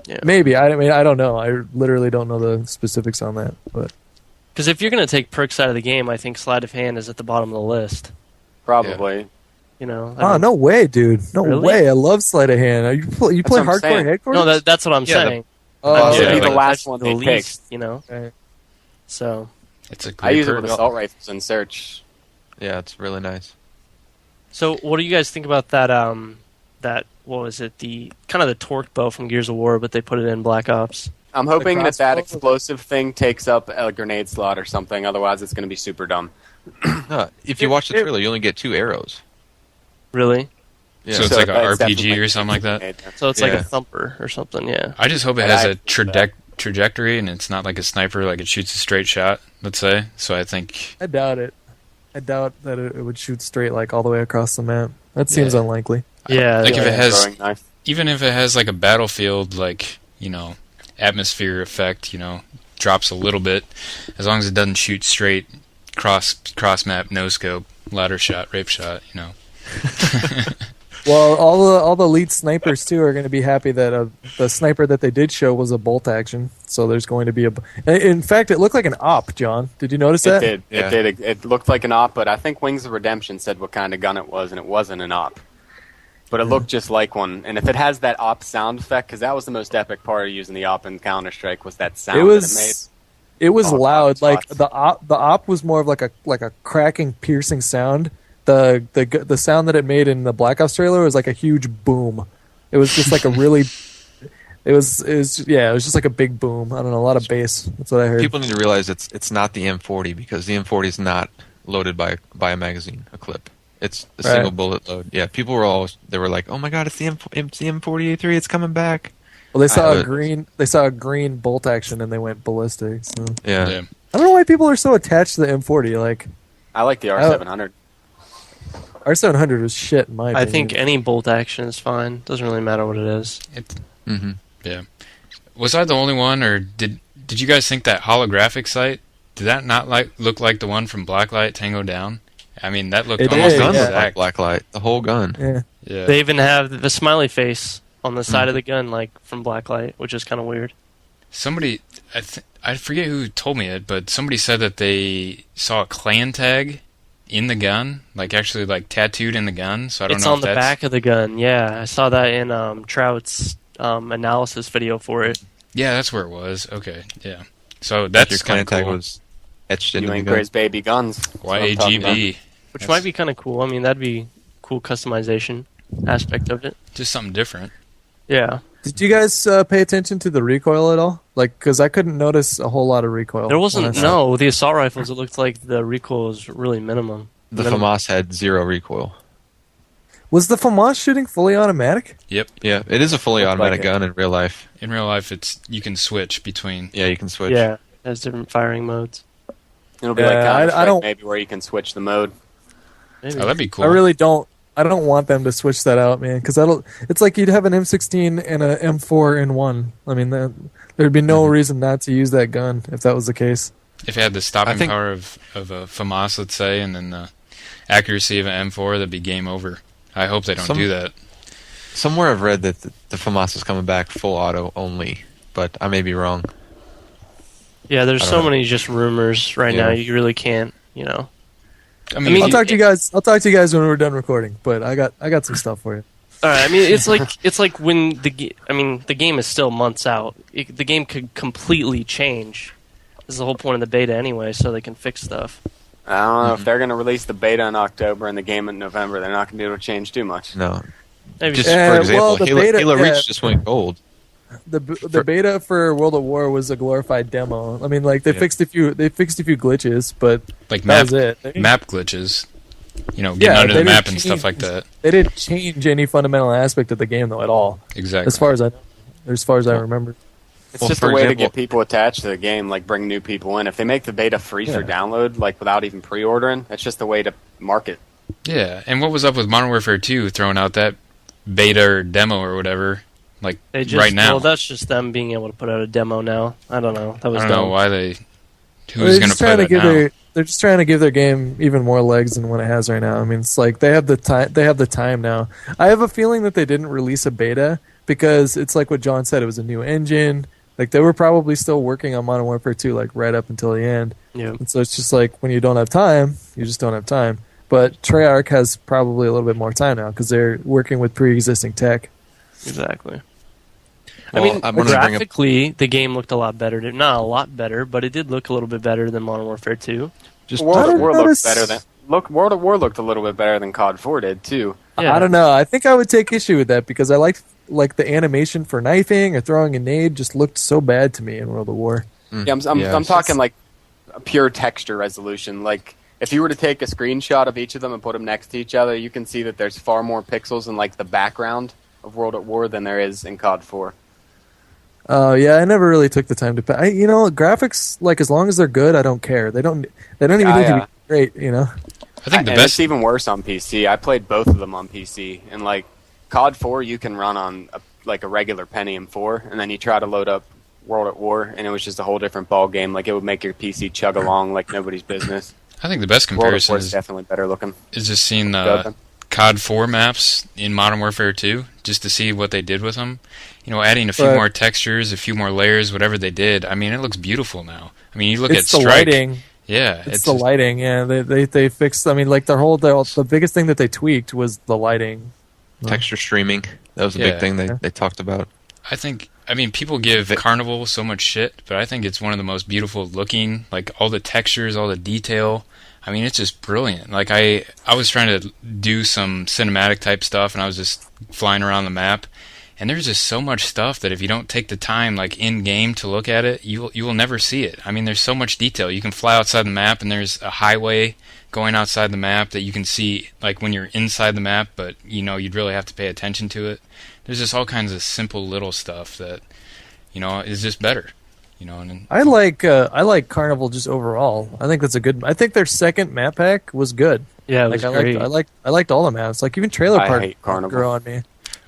Yeah. Maybe. I mean, I don't know. I literally don't know the specifics on that. But because if you're going to take perks out of the game, I think sleight of hand is at the bottom of the list. Probably. You know. Oh, no way, dude. No way. I love sleight of hand. You play hardcore headquarters? No, that's what I'm saying. That should be the last one they pick. You know. Right. So. It's a great I use it with assault rifles in search. Yeah, it's really nice. So, what do you guys think about that? That what was it? The kind of the torque bow from Gears of War, but they put it in Black Ops. I'm hoping that explosive thing takes up a grenade slot or something. Otherwise, it's going to be super dumb. If you watch the trailer, you only get 2 arrows. Really? Yeah. So it's like an RPG or something like that? So it's like a thumper or something, yeah. I just hope it has a trajectory and it's not like a sniper, like it shoots a straight shot, let's say. So I think... I doubt it. I doubt that it would shoot straight like all the way across the map. That seems unlikely. Yeah. Like if it has... Even if it has like a battlefield, like, you know, atmosphere effect, you know, drops a little bit, as long as it doesn't shoot straight, cross map, no scope, ladder shot, rape shot, you know. Well, all the elite snipers too are going to be happy that the sniper that they did show was a bolt action. So there's going to be in fact, it looked like an op. John, did you notice that? It did. Yeah. It did. It looked like an op, but I think Wings of Redemption said what kind of gun it was, and it wasn't an op. But it looked just like one. And if it has that op sound effect, because that was the most epic part of using the op in Counter-Strike, was that sound that it made. It was loud. Like the op was more of like a cracking, piercing sound. The sound that it made in the Black Ops trailer was like a huge boom. It was just like a really, it was just like a big boom. I don't know, a lot of bass. That's what I heard. People need to realize it's not the M40 because the M40 is not loaded by a magazine, a clip. It's a single bullet load. Yeah, people were like, oh my god, it's the M40A3, it's coming back. Well, they saw a green bolt action and they went ballistic. So. Yeah. I don't know why people are so attached to the M40. Like, I like the R700. R700 was shit in my opinion. I think any bolt action is fine. Doesn't really matter what it is. Yeah. Was I the only one, or did you guys think that holographic sight, did that not look like the one from Blacklight Tango Down? I mean, that looked almost like Blacklight. The whole gun. Yeah. They even have the smiley face on the side of the gun, like from Blacklight, which is kind of weird. Somebody, I forget who told me it, but somebody said that they saw a clan tag in the gun, like actually like tattooed in the gun. So I don't know. It's on the back of the gun. Yeah, I saw that in Trout's analysis video for it. Yeah, that's where it was. Okay, yeah. So that's your clan tag was etched into the gun. Gray's baby guns. YAGB. Which might be kind of cool. I mean, that'd be cool customization aspect of it. Just something different. Yeah. Did you guys pay attention to the recoil at all? Like, because I couldn't notice a whole lot of recoil. There wasn't. No, with the assault rifles, it looked like the recoil was really minimum. The FAMAS had 0 recoil. Was the FAMAS shooting fully automatic? Yep. Yeah, it is a fully automatic gun in real life. In real life, you can switch between. Yeah, you can switch. Yeah, it has different firing modes. It'll be like Counter-Strike, maybe where you can switch the mode. Maybe. Oh, that'd be cool. I really don't. I don't want them to switch that out, man, because it's like you'd have an M16 and an M4 in one. I mean, there'd be no reason not to use that gun if that was the case. If it had the stopping power of a FAMAS, let's say, and then the accuracy of an M4, that'd be game over. I hope they don't do that. Somewhere I've read that the FAMAS is coming back full auto only, but I may be wrong. Yeah, there's so many just rumors right now. You really can't, I mean, I'll talk to you guys. I'll talk to you guys when we're done recording. But I got some stuff for you. All right. I mean, it's like when the game is still months out. The game could completely change. This is the whole point of the beta anyway, so they can fix stuff. I don't know if they're going to release the beta in October and the game in November. They're not going to be able to change too much. No. Maybe just for example, Halo Reach just went gold. The beta for World at War was a glorified demo. I mean, like they fixed a few glitches, but like that was it. Map glitches, getting under the map and stuff like that. They didn't change any fundamental aspect of the game though at all. Exactly. As far as I remember. It's just a way to get people attached to the game, like bring new people in. If they make the beta free for download, like without even pre-ordering, it's just a way to market. Yeah, and what was up with Modern Warfare 2 throwing out that beta or demo or whatever, like right now? Well, that's just them being able to put out a demo now. I don't know. That was I don't dumb. know why they... Who's going to play that now? They're just trying to give their game even more legs than what it has right now. I mean, it's like they have the time. They have the time now. I have a feeling that they didn't release a beta because it's like what John said. It was a new engine. Like they were probably still working on Modern Warfare 2 like right up until the end. Yeah. And so it's just like when you don't have time, you just don't have time. But Treyarch has probably a little bit more time now because they're working with pre-existing tech. Exactly. Well, I mean, graphically, the game looked a lot better. Not a lot better, but it did look a little bit better than Modern Warfare 2. Just World at War looked better than World at War looked a little bit better than COD 4 did too. Yeah. I don't know. I think I would take issue with that because I liked the animation for knifing or throwing a nade just looked so bad to me in World at War. Yeah, I'm talking like a pure texture resolution. Like if you were to take a screenshot of each of them and put them next to each other, you can see that there's far more pixels in like the background of World at War than there is in COD 4. Oh yeah, I never really took the time to. Graphics, like as long as they're good, I don't care. They don't even need to be great. I think the best. It's even worse on PC. I played both of them on PC, and like COD 4, you can run on a regular Pentium 4, and then you try to load up World at War, and it was just a whole different ball game. Like it would make your PC chug along like nobody's business. I think the best comparison is definitely better looking. Is just seeing the COD 4 maps in Modern Warfare 2, just to see what they did with them. Adding a few more textures, a few more layers, whatever they did. I mean, it looks beautiful now. I mean, you look at Strike. The lighting. Yeah, it's the lighting. Yeah, they fixed. I mean, like the biggest thing that they tweaked was the lighting. Texture streaming. That was a big thing they talked about. I mean, people give Carnival so much shit, but I think it's one of the most beautiful looking. Like all the textures, all the detail. I mean, it's just brilliant. Like I was trying to do some cinematic type stuff, and I was just flying around the map. And there's just so much stuff that if you don't take the time, like in game, to look at it, you will never see it. I mean, there's so much detail. You can fly outside the map, and there's a highway going outside the map that you can see, like when you're inside the map. But you'd really have to pay attention to it. There's just all kinds of simple little stuff that is just better. And I like Carnival just overall. I think that's a good. I think their second map pack was good. Yeah, it was great. I liked all the maps. Like even Trailer Park I hate Carnival. grew on me.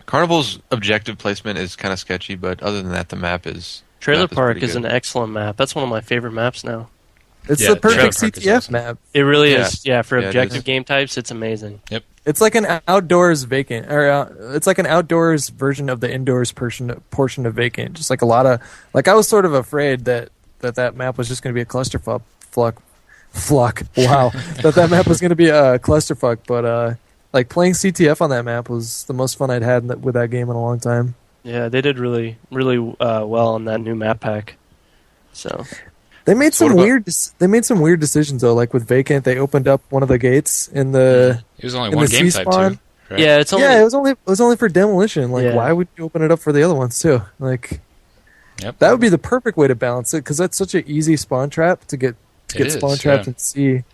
Carnival's objective placement is kind of sketchy, but other than that, the map is... Trailer Park is an excellent map. That's one of my favorite maps now. It's the perfect CTF map. It really is. Yeah, for objective game types, it's amazing. Yep. It's like an outdoors vacant, or it's like an outdoors version of the indoors portion of vacant. Just like a lot of... Like I was sort of afraid that map was just going to be a clusterfuck. Wow. that map was going to be a clusterfuck, but... Like playing CTF on that map was the most fun I'd had with that game in a long time. Yeah, they did really, really well on that new map pack. So they made some weird decisions though. Like with Vacant, they opened up one of the gates in the. It was only one game type too. Right? Yeah, it was only for demolition. Like, why would you open it up for the other ones too? Like, that would be the perfect way to balance it because that's such an easy spawn trap to get spawn trapped and see.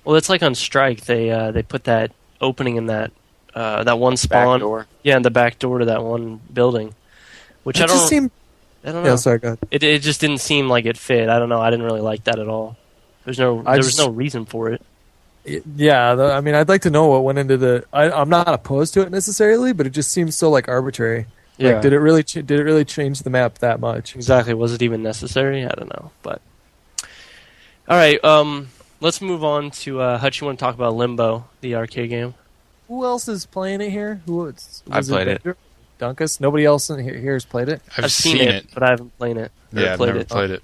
Well, it's like on Strike. They put that opening in that one spawn, in the back door to that one building, which I don't know. Yeah, sorry, go ahead. It just didn't seem like it fit. I don't know. I didn't really like that at all. There was no reason for it. Yeah, I mean, I'd like to know what went into the. I'm not opposed to it necessarily, but it just seems so like arbitrary. Yeah. Like, did it really change the map that much? Exactly. Was it even necessary? I don't know. But all right. Let's move on to Hutch. You want to talk about Limbo, the arcade game? Who else is playing it here? I played it. Dunkus? Nobody else here has played it? I've seen it, but I haven't played it. Yeah, I've never played it.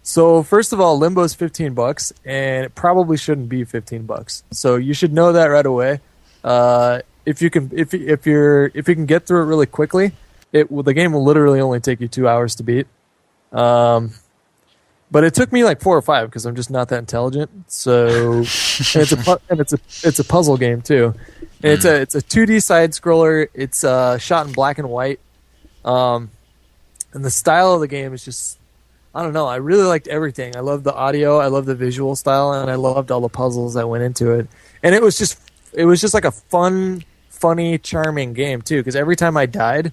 So first of all, Limbo's $15, and it probably shouldn't be $15. So you should know that right away. If you can get through it really quickly, the game will literally only take you 2 hours to beat. But it took me like 4 or 5 because I'm just not that intelligent. So and it's a puzzle game too. And it's a 2D side scroller. It's shot in black and white. And the style of the game is just, I don't know. I really liked everything. I loved the audio. I loved the visual style, and I loved all the puzzles that went into it. And it was just like a funny, charming game too. Because every time I died,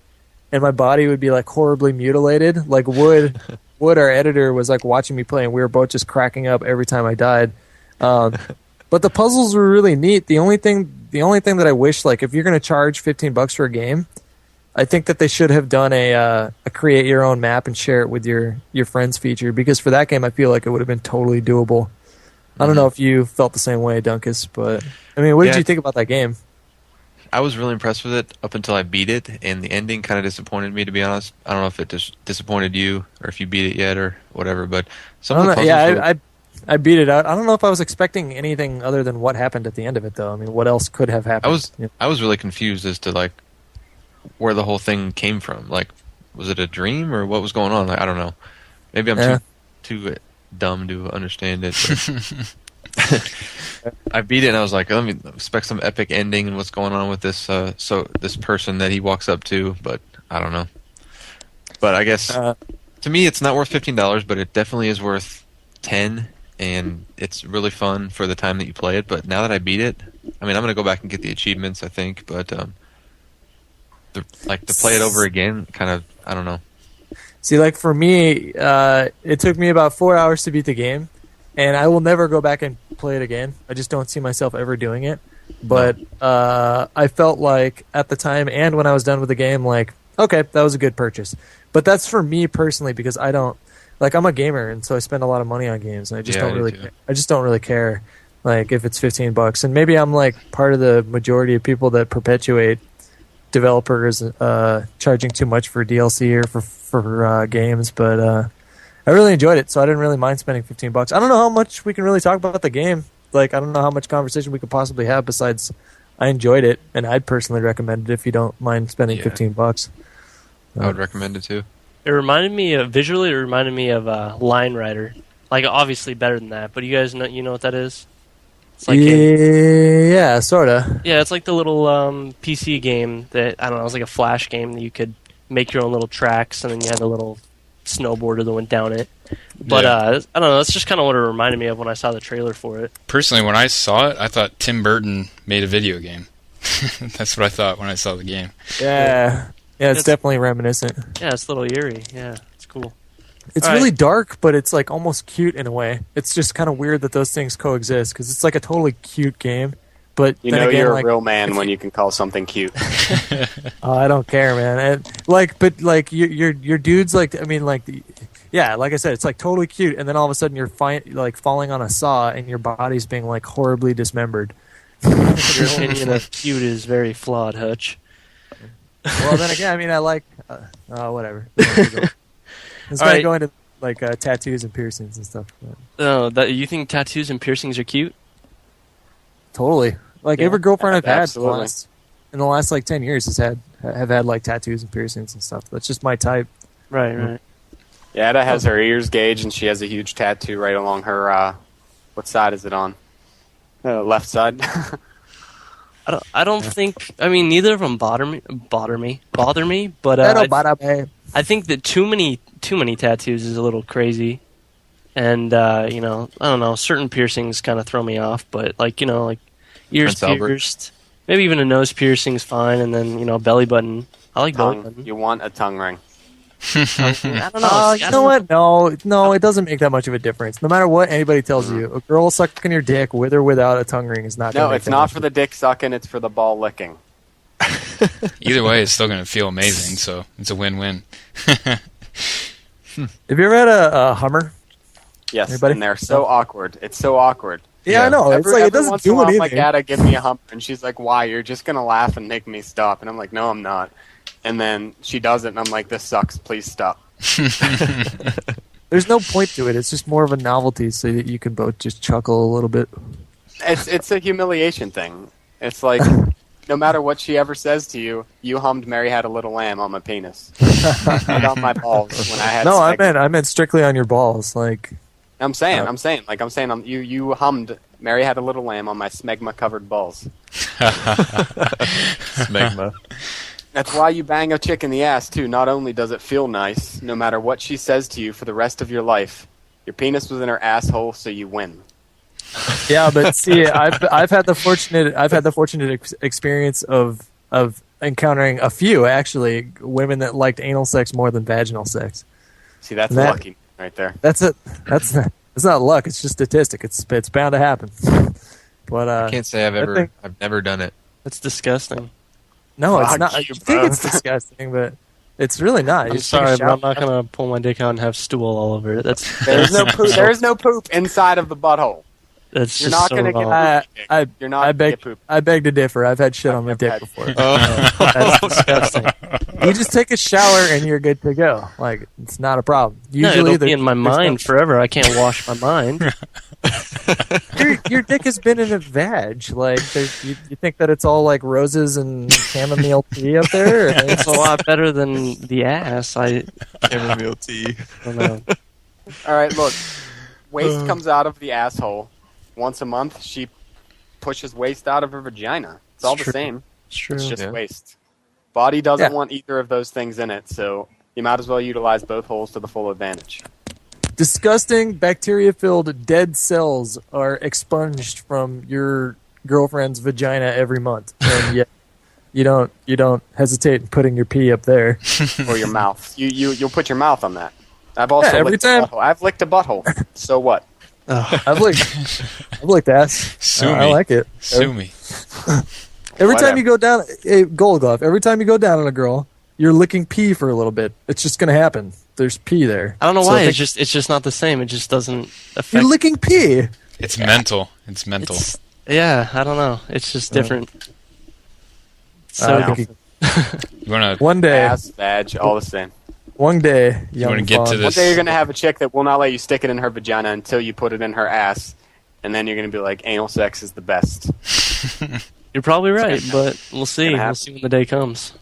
and my body would be like horribly mutilated. Like Wood, our editor, was like watching me play, and we were both just cracking up every time I died. But the puzzles were really neat. The only thing that I wish, like, if you're going to charge $15 for a game, I think that they should have done a create your own map and share it with your friends feature, because for that game I feel like it would have been totally doable. I don't know if you felt the same way, Dunkus, but I mean, what did you think about that game? I was really impressed with it up until I beat it, and the ending kind of disappointed me, to be honest. I don't know if it disappointed you or if you beat it yet or whatever, but some of the puzzles I beat it out. I don't know if I was expecting anything other than what happened at the end of it, though. I mean, what else could have happened? I was really confused as to like where the whole thing came from. Like, was it a dream or what was going on? Like, I don't know. Maybe I'm too dumb to understand it. I beat it and I was like, let me expect some epic ending and what's going on with this this person that he walks up to, but I don't know. But I guess to me it's not worth $15, but it definitely is worth $10. And it's really fun for the time that you play it. But now that I beat it, I mean, I'm going to go back and get the achievements, I think. But to play it over again, kind of, I don't know. See, like for me, it took me about 4 hours to beat the game, and I will never go back and play it again. I just don't see myself ever doing it. But I felt like at the time and when I was done with the game, like, okay, that was a good purchase. But that's for me personally, because I don't. Like, I'm a gamer, and so I spend a lot of money on games, and I just don't really care, like, if it's $15. And maybe I'm like part of the majority of people that perpetuate developers charging too much for DLC or for games, but I really enjoyed it, so I didn't really mind spending $15. I don't know how much we can really talk about the game. Like, I don't know how much conversation we could possibly have besides I enjoyed it, and I'd personally recommend it if you don't mind spending $15. I would recommend it too. It reminded me of Line Rider. Like, obviously better than that, but you guys know what that is? It's like yeah, sorta. Yeah, it's like the little PC game that, I don't know, it was like a Flash game that you could make your own little tracks, and then you had a little snowboarder that went down it. But I don't know, that's just kind of what it reminded me of when I saw the trailer for it. Personally, when I saw it, I thought Tim Burton made a video game. That's what I thought when I saw the game. Yeah. Yeah, it's definitely reminiscent. Yeah, it's a little eerie. Yeah, it's cool. It's really dark, but it's like almost cute in a way. It's just kind of weird that those things coexist, because it's like a totally cute game. But you then know, again, you're like, a real man when you can call something cute. I don't care, man. But your dude's like, I mean, like, like I said, it's like totally cute, and then all of a sudden you're falling on a saw, and your body's being like horribly dismembered. Your opinion of cute is very flawed, Hutch. Well, then again, I mean, I like whatever. It's kind of going to like tattoos and piercings and stuff. Oh, you think tattoos and piercings are cute? Totally. Like every girlfriend I've had in the last like 10 years have had like tattoos and piercings and stuff. That's just my type. Right. Yeah, Ada has her ears gauged, and she has a huge tattoo right along her. What side is it on? Left side. I don't think. I mean, neither of them bother me. But I think that too many tattoos is a little crazy, and I don't know. Certain piercings kind of throw me off, but like ears pierced, maybe even a nose piercing is fine, and then belly button. I like belly button. You want a tongue ring? I don't know. You know what? No, it doesn't make that much of a difference. No matter what anybody tells you, a girl sucking your dick with or without a tongue ring is not. No, it's not for the dick sucking. It's for the ball licking. Either way, it's still going to feel amazing. So it's a win-win. Have you ever had a Hummer? Yes, Anybody? And they're so awkward. It's so awkward. Yeah, I know. It's like it doesn't do anything. My dad, give me a Hummer, and she's like, "Why? You're just gonna laugh and make me stop." And I'm like, "No, I'm not." And then she does it, and I'm like, "This sucks. Please stop." There's no point to it. It's just more of a novelty, so that you can both just chuckle a little bit. It's a humiliation thing. It's like, no matter what she ever says to you, you hummed "Mary Had a Little Lamb" on my penis, and on my balls when I had. No, I meant strictly on your balls. Like, I'm saying, you hummed "Mary Had a Little Lamb" on my smegma-covered balls. Smegma. That's why you bang a chick in the ass, too. Not only does it feel nice, no matter what she says to you for the rest of your life, your penis was in her asshole, so you win. Yeah, but see, I've had the fortunate experience of encountering a few actually women that liked anal sex more than vaginal sex. See, that's lucky right there. That's not luck. It's just statistic. It's bound to happen. But I can't say I've never done it. That's disgusting. No, it's Fuck not. you, You think bro. it's disgusting, but it's really not. You I'm just take a sorry, but shower. I'm not gonna pull my dick out and have stool all over it. There's no poop. There's no poop inside of the butthole. That's You're just not so gonna wrong. get. You're not. I gonna get beg. poop. I beg to differ. I've had shit on my dick before. That's disgusting. You just take a shower and you're good to go. Like it's not a problem. No, Usually, it'll be in my mind forever. I can't wash my mind. your dick has been in a vag. Like you think that it's all like roses and chamomile tea up there? Or It's a lot better than the ass. I Chamomile tea. don't know. All right, look. Waste comes out of the asshole. Once a month, she pushes waste out of her vagina. It's all the true. same. It's true. It's just Yeah. waste. Body doesn't Yeah. want either of those things in it, so you might as well utilize both holes to the full advantage. disgusting bacteria-filled dead cells are expunged from your girlfriend's vagina every month, and yet you don't hesitate in putting your pee up there. Or your mouth. You'll put your mouth on that. I've also every licked time- a butthole. I've licked a butthole. So what? Ugh. I've licked ass. Sue I me. like it. Sue me. Every Whatever. time you go down, Goldglove. Every time you go down on a girl, you're licking pee for a little bit. It's just gonna happen. There's pee there. I don't know So why. think- It's just not the same. It just doesn't affect. You're licking pee. It's mental. It's mental. Yeah, I don't know. It's just different. So I think You wanna? one day, Ass, vag, all the same. one day, young wanna get to fawn. this- One day you're going to have a chick that will not let you stick it in her vagina until you put it in her ass. And then you're going to be like, anal sex is the best. You're probably right, but we'll see. gonna We'll happen. see when the day comes.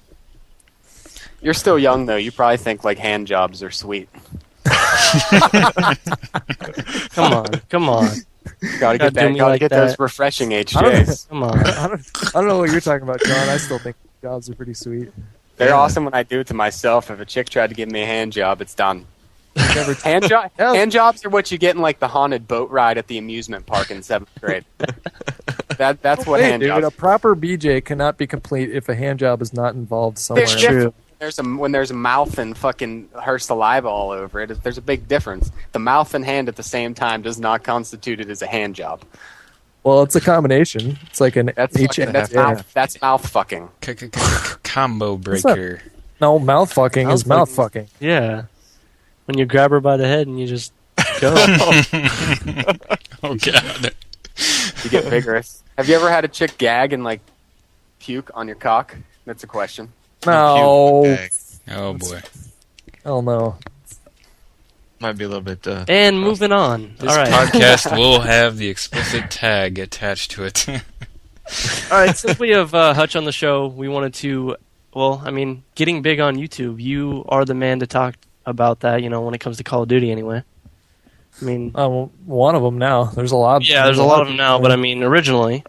You're still young, though. You probably think, like, hand jobs are sweet. Come on, come on, Gotta Gotta get do that. me Gotta like get that. those refreshing I don't, HJs. come on. I don't know what you're talking about, John. I still think jobs are pretty sweet. They're Yeah. awesome when I do it to myself. If a chick tried to give me a hand job, it's done. Never Hand jobs are what you get in like the haunted boat ride at the amusement park in 7th grade. That's what Hey, hand dude, jobs. a proper BJ cannot be complete if a hand job is not involved somewhere. There's true. when there's a mouth and fucking her saliva all over it. There's a big difference. The mouth and hand at the same time does not constitute it as a hand job. Well, it's a combination. It's like an That's fucking, that's yeah. mouth. That's mouth fucking. Combo breaker. No, mouth fucking is Mouth mouth fucking. Yeah, when you grab her by the head and you just go. Oh god. You get vigorous. Have you ever had a chick gag and like puke on your cock? That's a question. No, Okay. Oh boy. hell no. Might be a little bit. And moving on. This All right. podcast will have the explicit tag attached to it. All right, since we have Hutch on the show, we wanted to, well, I mean, getting big on YouTube, you are the man to talk about that, you know, when it comes to Call of Duty anyway. I mean, Well, one of them now. There's a lot. yeah, there's a lot of them now, but I mean, originally,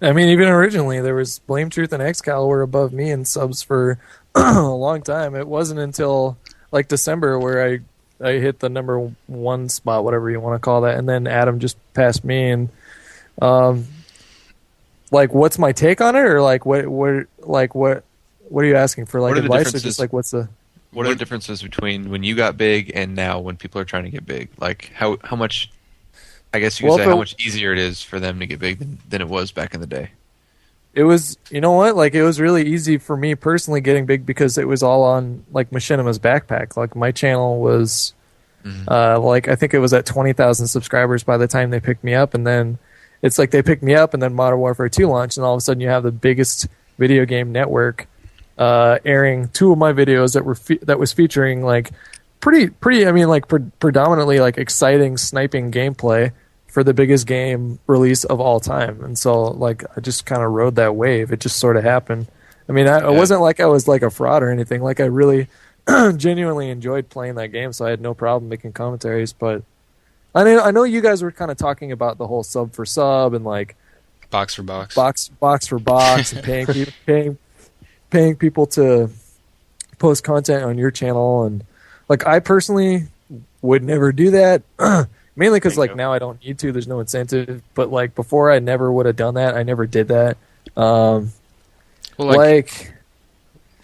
I mean, even originally, there was Blame Truth and Excalibur above me in subs for a long time. It wasn't until like December where I hit the number one spot, whatever you want to call that, and then Adam just passed me. And like, what's my take on it, or like what are you asking for? Like What are the advice, or differences? just like what's the? What are the differences between when you got big and now when people are trying to get big? Like how much? I guess you could Well, say for- how much easier it is for them to get big than it was back in the day. It was, you know what? Like, it was really easy for me personally getting big because it was all on like Machinima's backpack. Like, my channel was, like, I think it was at 20,000 subscribers by the time they picked me up, and then it's like they picked me up, and then Modern Warfare 2 launched, and all of a sudden you have the biggest video game network airing two of my videos that was featuring like pretty. I mean, like predominantly like exciting sniping gameplay for the biggest game release of all time. And so like I just kind of rode that wave. It just sort of happened. I mean, it wasn't like I was like a fraud or anything. Like I really genuinely enjoyed playing that game, so I had no problem making commentaries. But I know you guys were kind of talking about the whole sub for sub and like Box for box. box for box and paying people to post content on your channel. And like I personally would never do that. Mainly because like now I don't need to. There's no incentive. But like before, I never would have done that. I never did that. Well, like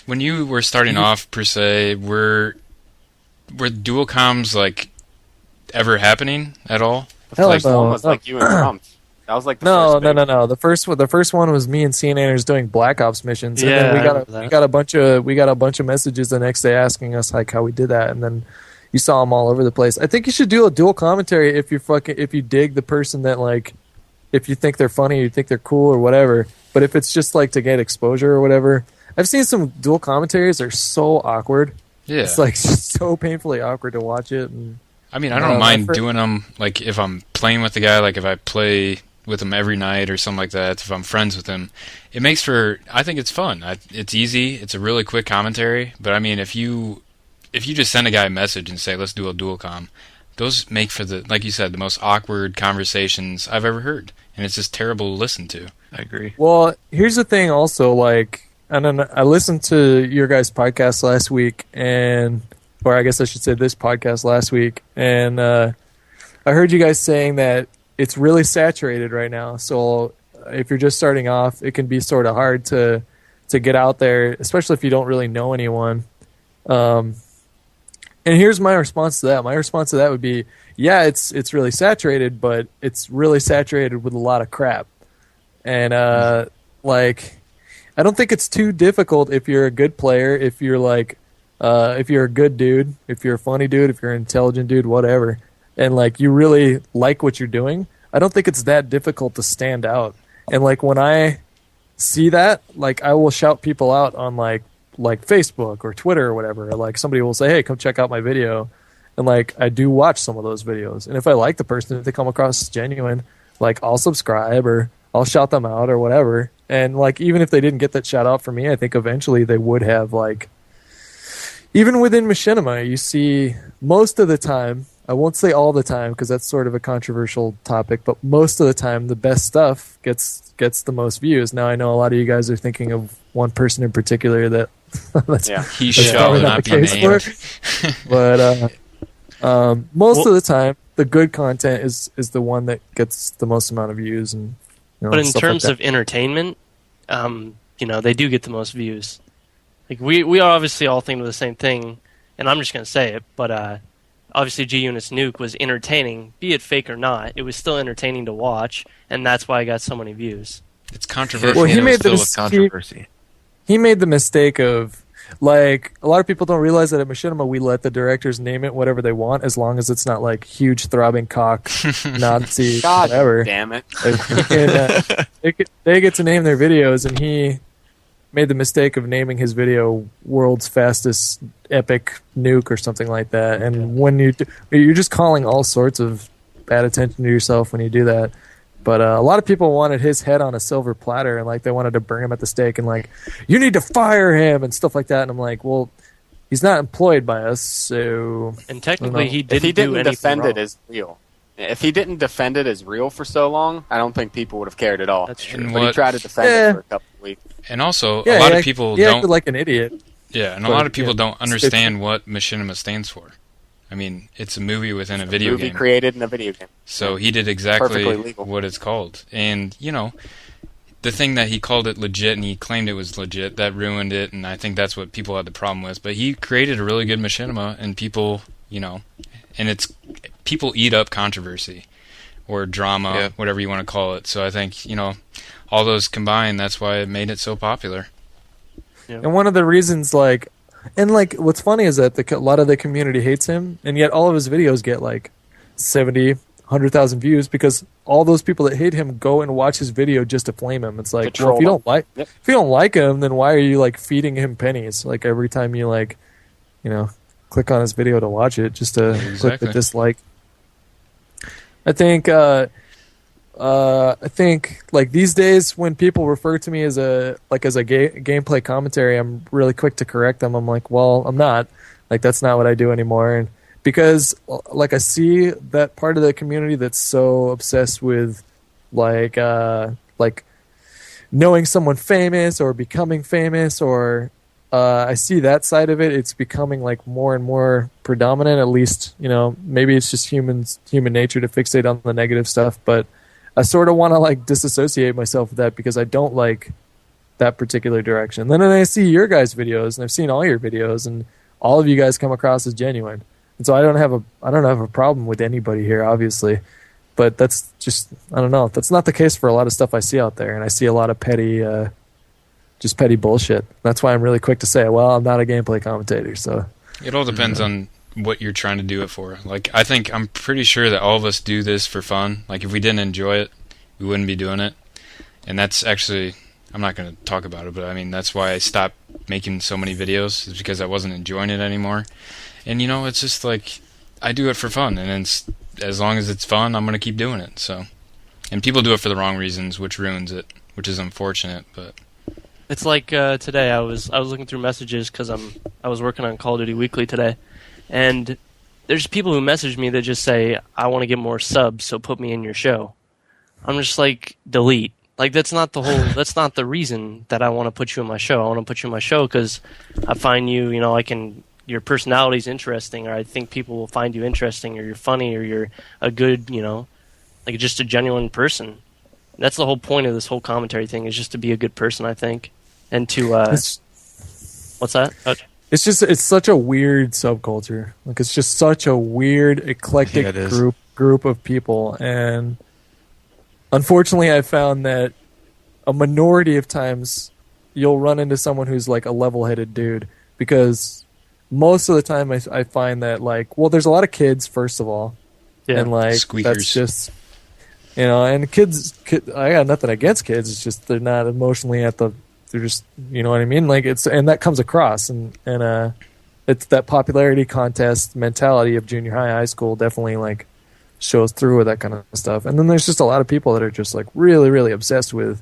when you were starting off, per se, were dual comms like ever happening at all? Hell First no. one was like you and Trump. That was like the No. first big- The first one was me and CNNers doing Black Ops missions, and Yeah, then I remember that. we got a bunch of messages the next day asking us like how we did that, and then you saw them all over the place. I think you should do a dual commentary if you dig the person that like, if you think they're funny, you think they're cool or whatever. But if it's just like to get exposure or whatever, I've seen some dual commentaries that are so awkward. Yeah. It's like so painfully awkward to watch it. And I mean, I don't mind doing them, like, if I'm playing with the guy, like, if I play with him every night or something like that, if I'm friends with him. It makes for, I think it's fun. It's easy. It's a really quick commentary. But, I mean, if you just send a guy a message and say, let's do a dual com, those make for the, like you said, the most awkward conversations I've ever heard. And it's just terrible to listen to. I agree. Well, here's the thing also, like, and then I listened to your guys' podcast last week, or I guess I should say this podcast last week, and I heard you guys saying that it's really saturated right now. So if you're just starting off, it can be sort of hard to get out there, especially if you don't really know anyone. And here's my response to that. My response to that would be, yeah, it's really saturated, but it's really saturated with a lot of crap. And like, I don't think it's too difficult if you're a good player, if you're like, if you're a good dude, if you're a funny dude, if you're an intelligent dude, whatever, and like you really like what you're doing. I don't think it's that difficult to stand out. And like when I see that, like I will shout people out on like Facebook or Twitter or whatever. Or like somebody will say, "Hey, come check out my video," and like I do watch some of those videos. And if I like the person, if they come across as genuine, like I'll subscribe or I'll shout them out or whatever. And like even if they didn't get that shout out from me, I think eventually they would have. Like even within machinima, you see most of the time. I won't say all the time because that's sort of a controversial topic, but most of the time the best stuff gets the most views. Now I know a lot of you guys are thinking of one person in particular that he shall not be named. But most of the time the good content is the one that gets the most amount of views. And but in terms of entertainment, they do get the most views. Like we are obviously all thinking of the same thing, and I'm just going to say it, but obviously G-Unit's nuke was entertaining, be it fake or not. It was still entertaining to watch, and that's why I got so many views. It's controversial. Well, he made the mistake of, like, a lot of people don't realize that at Machinima we let the directors name it whatever they want as long as it's not like huge throbbing cock, Nazi, God whatever. Damn it! They get to name their videos, and he made the mistake of naming his video "World's Fastest Epic Nuke" or something like that. And when you're just calling all sorts of bad attention to yourself when you do that. But a lot of people wanted his head on a silver platter, and like they wanted to burn him at the stake, and like you need to fire him and stuff like that. And I'm like, well, he's not employed by us, so. And technically, he if he didn't didn't defend wrong. it as real. If he didn't defend it as real for so long, I don't think people would have cared at all. That's true. But he tried to defend it for a couple of weeks. And also, a lot of people don't. Acted like an idiot. Yeah, and a lot of people don't understand what Machinima stands for. I mean, it's a movie within a video game. Movie created in a video game. So he did exactly what it's called. And, the thing that he called it legit and he claimed it was legit, that ruined it, and I think that's what people had the problem with. But he created a really good machinima, and people, and people eat up controversy or drama, whatever you want to call it. So I think, all those combined, that's why it made it so popular. Yeah. And one of the reasons, what's funny is that a lot of the community hates him, and yet all of his videos get 70, 100,000 views because all those people that hate him go and watch his video just to flame him. It's like, well, if you don't like him, then why are you feeding him pennies? Like every time you click on his video to watch it, just to click the dislike. I think these days when people refer to me as a gameplay commentary, I'm really quick to correct them. I'm like, well, I'm not. That's not what I do anymore. And because I see that part of the community that's so obsessed with knowing someone famous or becoming famous, or I see that side of it. It's becoming more and more predominant. At least maybe it's just human nature to fixate on the negative stuff, but I sort of want to disassociate myself with that because I don't like that particular direction. Then I see your guys' videos, and I've seen all your videos, and all of you guys come across as genuine. And so I don't have a problem with anybody here, obviously. But that's just, I don't know. That's not the case for a lot of stuff I see out there, and I see a lot of petty bullshit. That's why I'm really quick to say, well, I'm not a gameplay commentator, so. It all depends on what you're trying to do it for. Like, I'm pretty sure that all of us do this for fun. Like, if we didn't enjoy it, we wouldn't be doing it. And that's actually, I'm not going to talk about it, but I mean, that's why I stopped making so many videos, is because I wasn't enjoying it anymore. And, it's just like, I do it for fun, and as long as it's fun, I'm going to keep doing it. So, and people do it for the wrong reasons, which ruins it, which is unfortunate, but... It's like today, I was looking through messages because I was working on Call of Duty Weekly today, and there's people who message me that just say, I want to get more subs, so put me in your show. I'm just like, delete. Like, that's not the reason that I want to put you in my show. I want to put you in my show because I find you, your personality's interesting, or I think people will find you interesting, or you're funny, or you're a good, like just a genuine person. That's the whole point of this whole commentary thing, is just to be a good person, I think. And to, what's that? It's such a weird subculture. Like, it's just such a weird, eclectic group of people. And unfortunately, I found that a minority of times you'll run into someone who's like a level-headed dude, because most of the time I find that, like, well, there's a lot of kids, first of all. Yeah. And, like, Squeakers. That's just... and kids, I got nothing against kids. It's just they're not emotionally they're just, you know what I mean? Like, and that comes across, and it's that popularity contest mentality of junior high school definitely, like, shows through with that kind of stuff. And then there's just a lot of people that are just, like, really, really obsessed with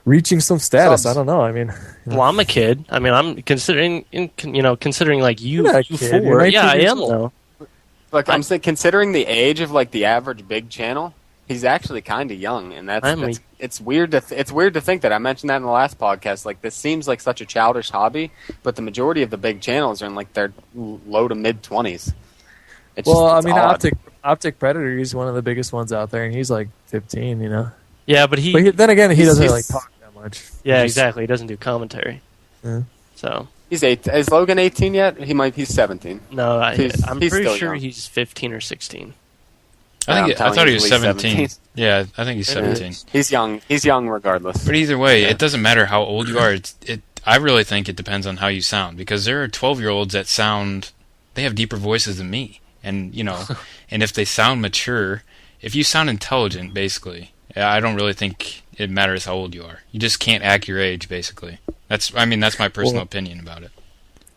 reaching some status. Subs. I don't know. I mean, well, I'm a kid. I mean, I'm considering like you kid. four. Yeah, I am though. Look, I'm saying, considering the age of like the average big channel, he's actually kind of young, and it's weird to think that. I mentioned that in the last podcast. Like, this seems like such a childish hobby, but the majority of the big channels are in like their low to mid 20s. Optic Predator is one of the biggest ones out there, and he's like 15. Yeah, but then again, he doesn't really talk that much. Yeah, exactly. He doesn't do commentary. Yeah. So. He's 8. Is Logan 18 yet? He's 17. No, I'm he's pretty sure young. he's 15 or 16. I thought he was 17. Yeah, I think he's 17. He's young. He's young regardless. But either way, It doesn't matter how old you are. I really think it depends on how you sound, because there are 12-year-olds that they have deeper voices than me. And, and if they sound mature, if you sound intelligent, basically, I don't really think it matters how old you are. You just can't act your age, basically. That's my personal opinion about it.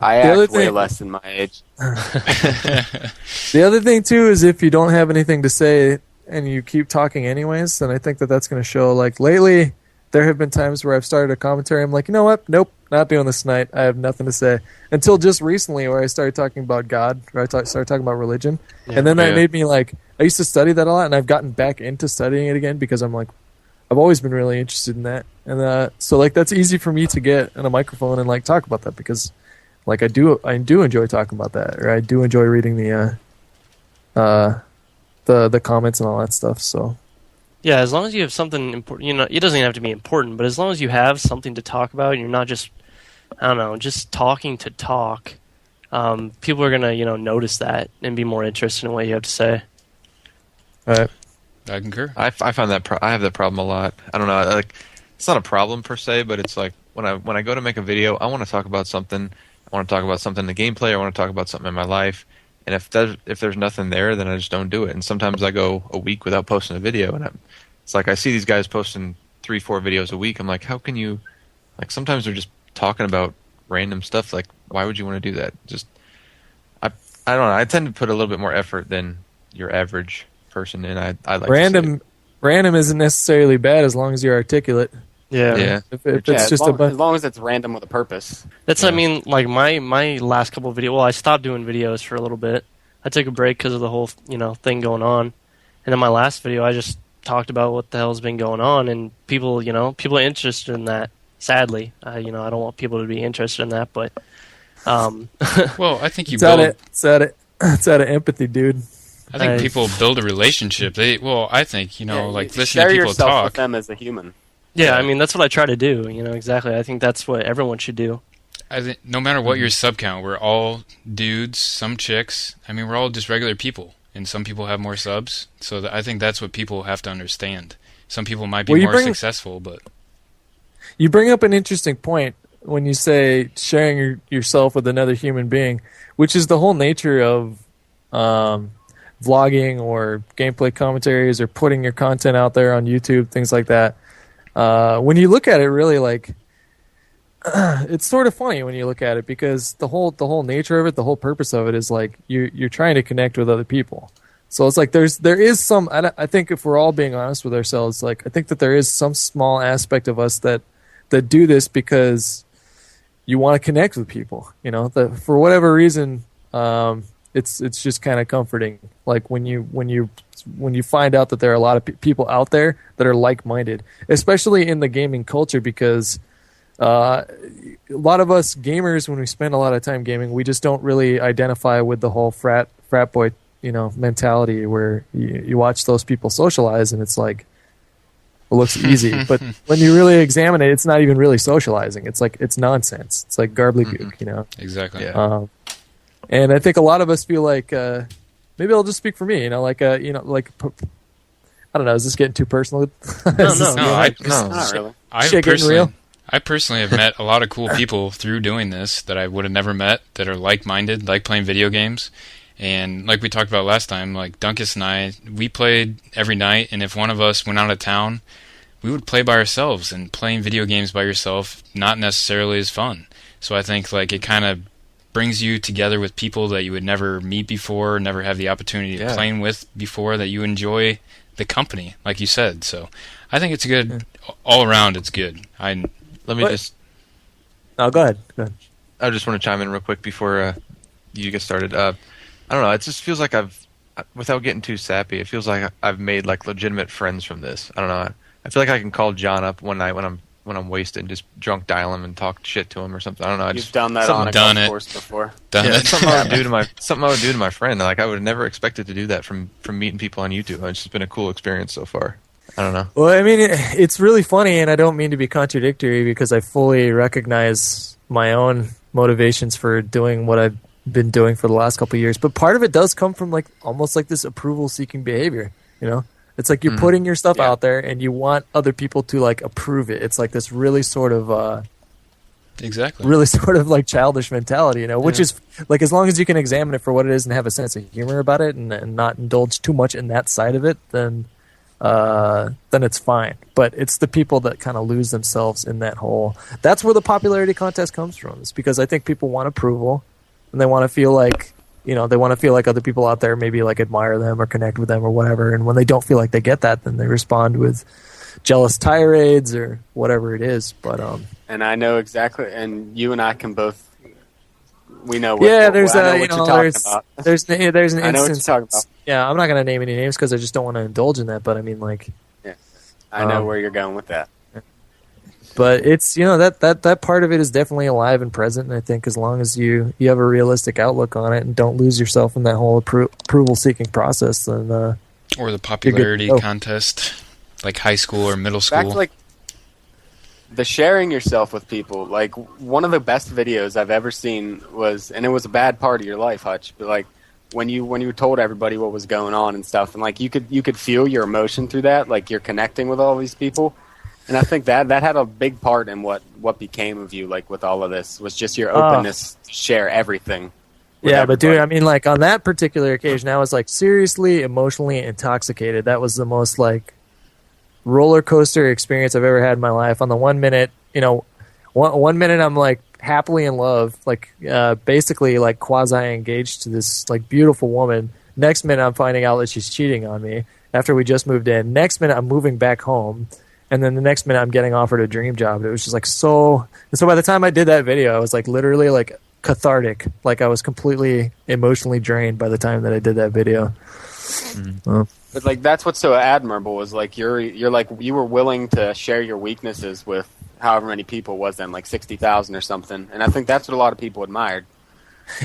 I act way less than my age. The other thing, too, is if you don't have anything to say and you keep talking anyways, then I think that's going to show. Like, lately, there have been times where I've started a commentary. I'm like, you know what? Nope, not doing this tonight. I have nothing to say. Until just recently, where I started talking about God, or I started talking about religion. And then that made me, like, I used to study that a lot, and I've gotten back into studying it again because I'm like, I've always been really interested in that. And so, like, that's easy for me to get on a microphone and, like, talk about that, because, like, I do enjoy talking about that, or I do enjoy reading the comments and all that stuff. So yeah, as long as you have something important, it doesn't have to be important, but as long as you have something to talk about, and you're not just, I don't know, just talking to talk, people are gonna notice that and be more interested in what you have to say. All right. I concur. I find that I have that problem a lot. I don't know. Like, it's not a problem per se, but it's like when I go to make a video, I want to talk about something. I want to talk about something in the gameplay. I want to talk about something in my life. And if there's nothing there, then I just don't do it. And sometimes I go a week without posting a video, and it's like I see these guys posting 3-4 videos a week. I'm like, how can you? Like, sometimes they're just talking about random stuff. Like, why would you want to do that? Just I don't know. I tend to put a little bit more effort than your average person, and I like random isn't necessarily bad as long as you're articulate. Yeah. If it's just as long as it's random with a purpose. That's I mean, like my last couple of videos. Well, I stopped doing videos for a little bit. I took a break because of the whole thing going on, and then my last video, I just talked about what the hell's been going on, and people are interested in that. Sadly, I don't want people to be interested in that, but well, I think it's out of empathy, dude. I think people build a relationship. I think like listening share to people yourself talk with them as a human. Yeah, I mean, that's what I try to do. Exactly. I think that's what everyone should do. I think no matter what your sub count, we're all dudes, some chicks. I mean, we're all just regular people, and some people have more subs. So I think that's what people have to understand. Some people might be more successful, but you bring up an interesting point when you say sharing yourself with another human being, which is the whole nature of vlogging or gameplay commentaries or putting your content out there on YouTube, things like that. When you look at it, really, like, it's sort of funny when you look at it, because the whole nature of it, the whole purpose of it is like you're trying to connect with other people. So it's like there is some. I think if we're all being honest with ourselves, like, I think that there is some small aspect of us that do this because you want to connect with people. That for whatever reason, it's just kind of comforting. Like when you find out that there are a lot of people out there that are like-minded, especially in the gaming culture, because a lot of us gamers, when we spend a lot of time gaming, we just don't really identify with the whole frat boy, mentality where you watch those people socialize and it's like, it looks easy. But when you really examine it, it's not even really socializing. It's like, it's nonsense. It's like gobbledygook, Exactly. Yeah. And I think a lot of us feel like, maybe I'll just speak for me, like I don't know, is this getting too personal? No, Not really. I personally have met a lot of cool people through doing this that I would have never met, that are like-minded, like playing video games. And like we talked about last time, like Dunkus and I, we played every night, and if one of us went out of town, we would play by ourselves, and playing video games by yourself not necessarily is fun. So I think like it kind of brings you together with people that you would never meet before, never have the opportunity of playing with before, that you enjoy the company, like you said. So I think it's good. All around, it's good. No, go ahead. I just want to chime in real quick before you get started. I don't know. It just feels like without getting too sappy, it feels like I've made like legitimate friends from this. I don't know. I feel like I can call John up one night when I'm wasted and just drunk dial him and talk shit to him or something. I don't know. You've done that on a golf course before. That's something I would do to my friend. Like I would have never expected to do that from meeting people on YouTube. It's just been a cool experience so far. I don't know. Well, I mean, it's really funny, and I don't mean to be contradictory because I fully recognize my own motivations for doing what I've been doing for the last couple of years. But part of it does come from like almost like this approval-seeking behavior. It's like you're putting your stuff out there, and you want other people to like approve it. It's like this really sort of really sort of like childish mentality, which is like, as long as you can examine it for what it is and have a sense of humor about it, and not indulge too much in that side of it, then it's fine. But it's the people that kind of lose themselves in that whole. That's where the popularity contest comes from. It's because I think people want approval, and they want to feel like other people out there maybe like admire them or connect with them or whatever. And when they don't feel like they get that, then they respond with jealous tirades or whatever it is. But and I know exactly, and you and I can both. We know. There's an I know what you're instance. talking about. Yeah, I'm not going to name any names because I just don't want to indulge in that. But I mean, like, I know where you're going with that. But it's that part of it is definitely alive and present. And I think as long as you have a realistic outlook on it and don't lose yourself in that whole approval seeking process, then or the popularity contest, like high school or middle school. Back to like the sharing yourself with people. Like one of the best videos I've ever seen was, and it was a bad part of your life, Hutch, but like when you told everybody what was going on and stuff, and like you could feel your emotion through that, like you're connecting with all these people. And I think that had a big part in what became of you, like with all of this, was just your openness to share everything. Yeah, but dude, I mean, like on that particular occasion, I was like seriously emotionally intoxicated. That was the most like roller coaster experience I've ever had in my life. On the 1 minute, one minute I'm like happily in love, like basically like quasi engaged to this like beautiful woman. Next minute I'm finding out that she's cheating on me after we just moved in. Next minute I'm moving back home. And then the next minute I'm getting offered a dream job. It was just like so. And so by the time I did that video, I was like literally like cathartic. Like I was completely emotionally drained by the time that I did that video. But like that's what's so admirable is like you're like you were willing to share your weaknesses with however many people was then, like 60,000 or something. And I think that's what a lot of people admired.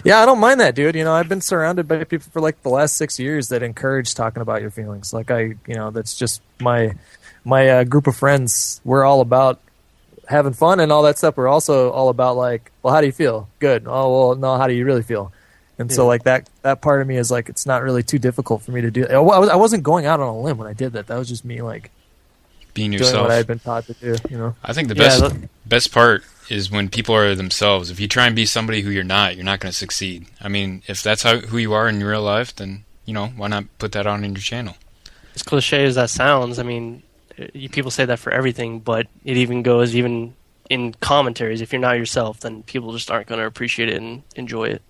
Yeah, I don't mind that, dude. I've been surrounded by people for like the last 6 years that encourage talking about your feelings. Like that's just my group of friends. We're all about having fun and all that stuff. We're also all about like, well, how do you feel? Good. Oh, well, no, how do you really feel? And so like that part of me is like, it's not really too difficult for me to do. I wasn't going out on a limb when I did that. That was just me like being doing yourself. what I had been taught to do. I think the best part is when people are themselves. If you try and be somebody who you're not going to succeed. I mean, if that's who you are in real life, then why not put that on in your channel? As cliche as that sounds, I mean, people say that for everything, but it even goes even in commentaries. If you're not yourself, then people just aren't going to appreciate it and enjoy it.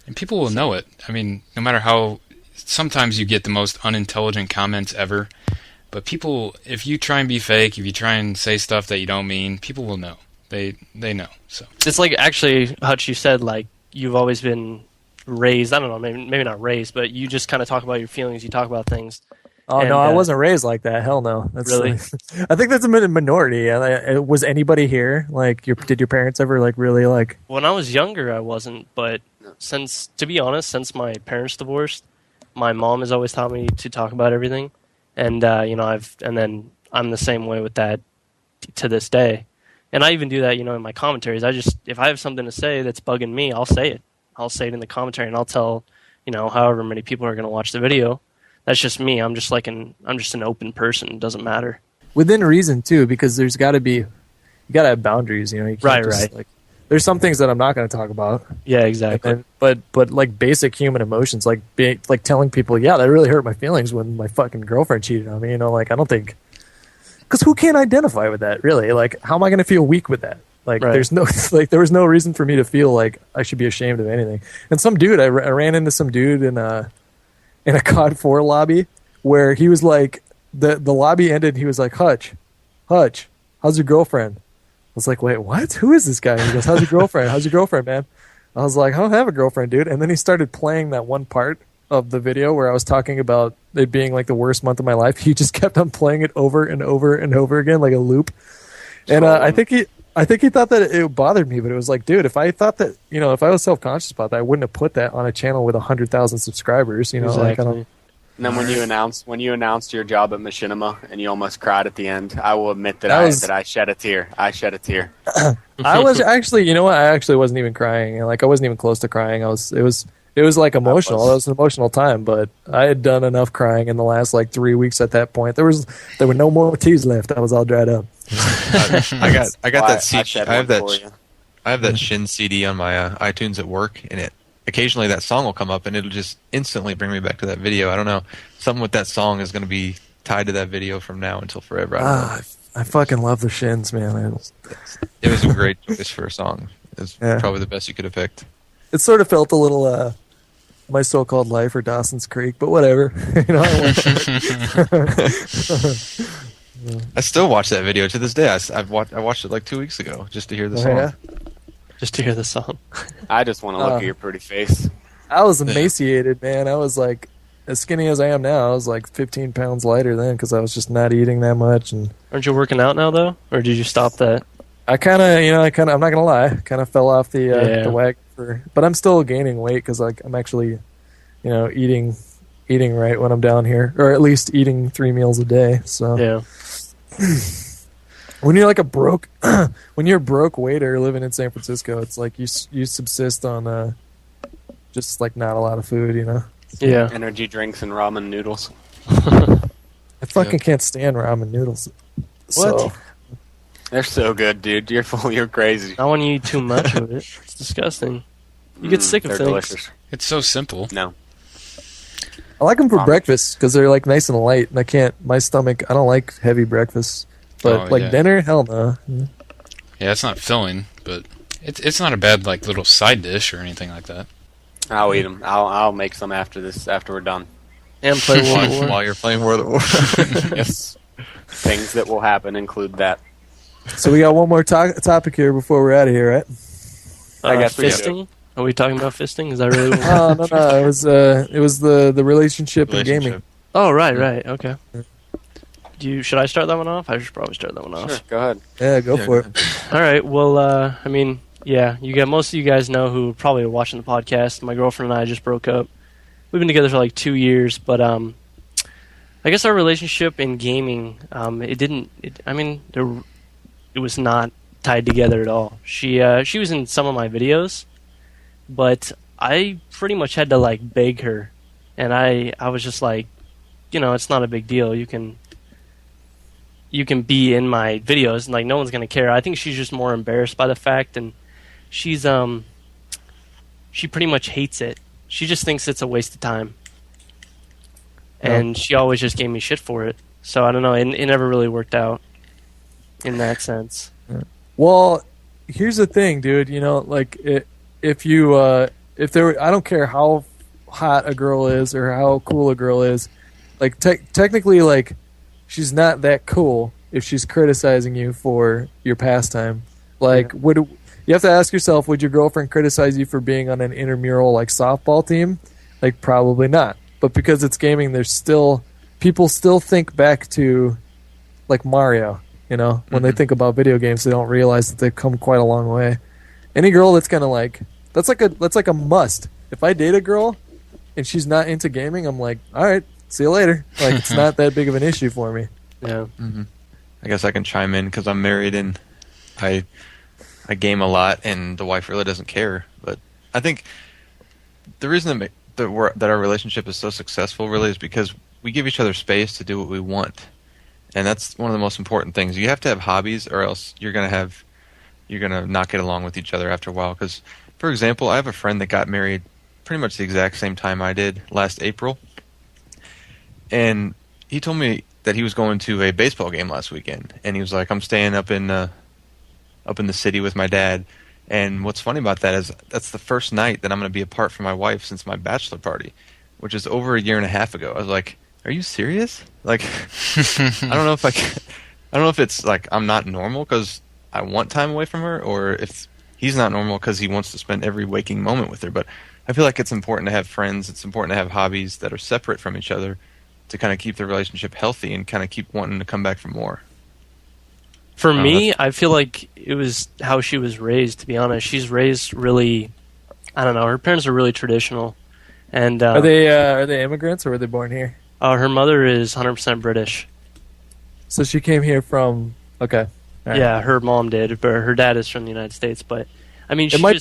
And people will know it. I mean, no matter how... Sometimes you get the most unintelligent comments ever, but people, if you try and be fake, if you try and say stuff that you don't mean, people will know. They know. So it's like, actually, Hutch, you said like you've always been raised, I don't know, maybe not raised, but you just kind of talk about your feelings, you talk about things. Oh, no, I wasn't raised like that. Hell no. That's really? I think that's a minority. Was anybody here? Like, did your parents ever, like, really, like... When I was younger, I wasn't, but to be honest, since my parents divorced, my mom has always taught me to talk about everything. And, and then I'm the same way with that to this day. And I even do that, in my commentaries. If I have something to say that's bugging me, I'll say it. I'll say it in the commentary, and I'll tell, however many people are going to watch the video. That's just me. I'm just an open person. It doesn't matter. Within reason too, because you got to have boundaries. You can't right. Like, there's some things that I'm not going to talk about. Yeah, exactly. But like basic human emotions, like telling people, yeah, that really hurt my feelings when my fucking girlfriend cheated on me. Like I don't think, because who can't identify with that really? Like, how am I going to feel weak with that? Like, There's no there was no reason for me to feel like I should be ashamed of anything. And some dude, I ran into some dude in a COD 4 lobby where he was like, the lobby ended and he was like, Hutch, how's your girlfriend? I was like, wait, what? Who is this guy? And he goes, how's your girlfriend, man? I was like, I don't have a girlfriend, dude. And then he started playing that one part of the video where I was talking about it being like the worst month of my life. He just kept on playing it over and over and over again, like a loop. And I think he thought that it bothered me, but it was like, dude, if I thought that, if I was self-conscious about that, I wouldn't have put that on a channel with 100,000 subscribers, Exactly. like I don't. And then when you announced your job at Machinima and you almost cried at the end, I will admit that I shed a tear. I shed a tear. I was actually, I actually wasn't even crying. Like, I wasn't even close to crying. It was like emotional. It was an emotional time, but I had done enough crying in the last like 3 weeks at that point. There were no more tears left. I was all dried up. I got that CD. I have that Shin CD on my iTunes at work, and occasionally that song will come up, and it'll just instantly bring me back to that video. I don't know. Something with that song is going to be tied to that video from now until forever. I don't know. I fucking love the Shins, man. It was a great choice for a song. It was probably the best you could have picked. It sort of felt a little My So-Called Life or Dawson's Creek, but whatever. I still watch that video to this day. I watched it like 2 weeks ago just to hear the song. Yeah? Just to hear the song. I just want to look at your pretty face. I was emaciated, man. I was like as skinny as I am now. I was like 15 pounds lighter then because I was just not eating that much. And aren't you working out now though, or did you stop that? I kind of, I'm not gonna lie, kind of fell off the wagon but I'm still gaining weight because like I'm actually, eating right when I'm down here, or at least eating 3 meals a day. So yeah. When you're like when you're a broke waiter living in San Francisco, it's like you subsist on just like not a lot of food, Yeah. Energy drinks and ramen noodles. I fucking can't stand ramen noodles. What? So. They're so good, dude. You're crazy. Not when you eat too much of it. It's disgusting. You get sick of they're things. Delicious. It's so simple. No. I like them for breakfast because they're like nice and light, and I don't like heavy breakfast. But dinner, hell no. Yeah, it's not filling, but it's not a bad like little side dish or anything like that. I'll eat them. I'll make some after we're done. And play World of War. While you're playing World of War. Yes. Things that will happen include that. So we got one more topic here before we're out of here, right? I guess fisting. Are we talking about fisting? Is that really what No. It was the relationship in gaming. Oh, right. Okay. Should I start that one off? I should probably start that one off. Sure, go ahead. Yeah, go for it. All right. Well, Yeah, most of you guys know who probably are watching the podcast. My girlfriend and I just broke up. We've been together for like 2 years, but I guess our relationship in gaming, it was not tied together at all. She was in some of my videos, but I pretty much had to like beg her, and I was just like, it's not a big deal. You can be in my videos, and like no one's gonna care. I think she's just more embarrassed by the fact, and she pretty much hates it. She just thinks it's a waste of time. And she always just gave me shit for it. So I don't know. It never really worked out in that sense. Well, here's the thing, dude. Like I don't care how hot a girl is or how cool a girl is. Like technically, like she's not that cool if she's criticizing you for your pastime. Like, you have to ask yourself, would your girlfriend criticize you for being on an intramural like softball team? Like, probably not. But because it's gaming, people still think back to like Mario. When they think about video games, they don't realize that they've come quite a long way. Any girl that's kind of like that's like a must. If I date a girl and she's not into gaming, I'm like, all right, see you later. Like, it's not that big of an issue for me. Yeah. Mm-hmm. I guess I can chime in because I'm married and I game a lot, and the wife really doesn't care. But I think the reason that our relationship is so successful really is because we give each other space to do what we want, and that's one of the most important things. You have to have hobbies, or else you're gonna not get along with each other after a while. Because, for example, I have a friend that got married pretty much the exact same time I did last April, and he told me that he was going to a baseball game last weekend, and he was like, "I'm staying up in the city with my dad." And what's funny about that is that's the first night that I'm going to be apart from my wife since my bachelor party, which is over a year and a half ago. I was like, "Are you serious?" Like, I don't know if it's like I'm not normal because I want time away from her, or if he's not normal because he wants to spend every waking moment with her. But I feel like it's important to have friends. It's important to have hobbies that are separate from each other to kind of keep the relationship healthy and kind of keep wanting to come back for more. For me, I feel like it was how she was raised, to be honest. She's raised really, I don't know, her parents are really traditional. And are they immigrants or were they born here? Her mother is 100% British. So she came here from, okay. Right. Yeah, her mom did, but her dad is from the United States. But I mean, it might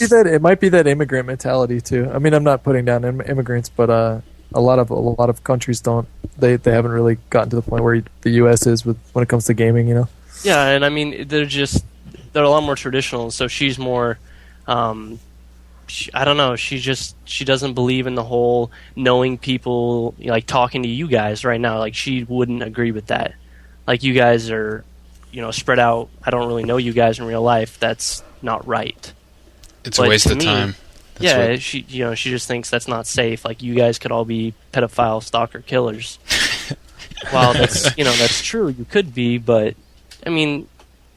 be that immigrant mentality too. I mean, I'm not putting down immigrants, but a lot of countries don't. They haven't really gotten to the point where the U.S. is when it comes to gaming, Yeah, and I mean, they're a lot more traditional. So she's more, I don't know. She doesn't believe in the whole knowing people, like talking to you guys right now. Like, she wouldn't agree with that. Like, you guys are, spread out. I don't really know you guys in real life. That's not right. It's a waste of time. She just thinks that's not safe. Like, you guys could all be pedophile stalker killers. While that's true. You could be, but I mean,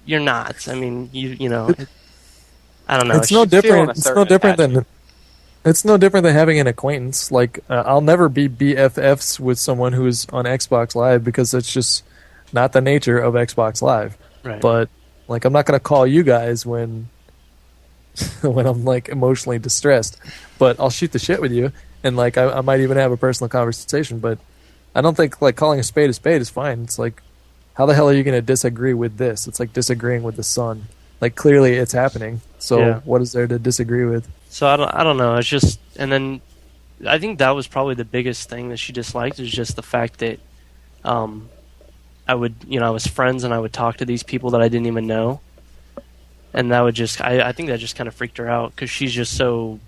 you're not. I mean, I don't know. It's no different. It's no different than having an acquaintance. Like, I'll never be BFFs with someone who's on Xbox Live because it's just not the nature of Xbox Live. Right. But like, I'm not gonna call you guys when I'm like emotionally distressed. But I'll shoot the shit with you, and like I might even have a personal conversation. But I don't think like calling a spade is fine. It's like, how the hell are you going to disagree with this? It's like disagreeing with the sun. Like, clearly it's happening. So What is there to disagree with? So I don't know. It's just, and then I think that was probably the biggest thing that she disliked, is just the fact that I was friends and I would talk to these people that I didn't even know. And that would just, I think that just kind of freaked her out because she's just so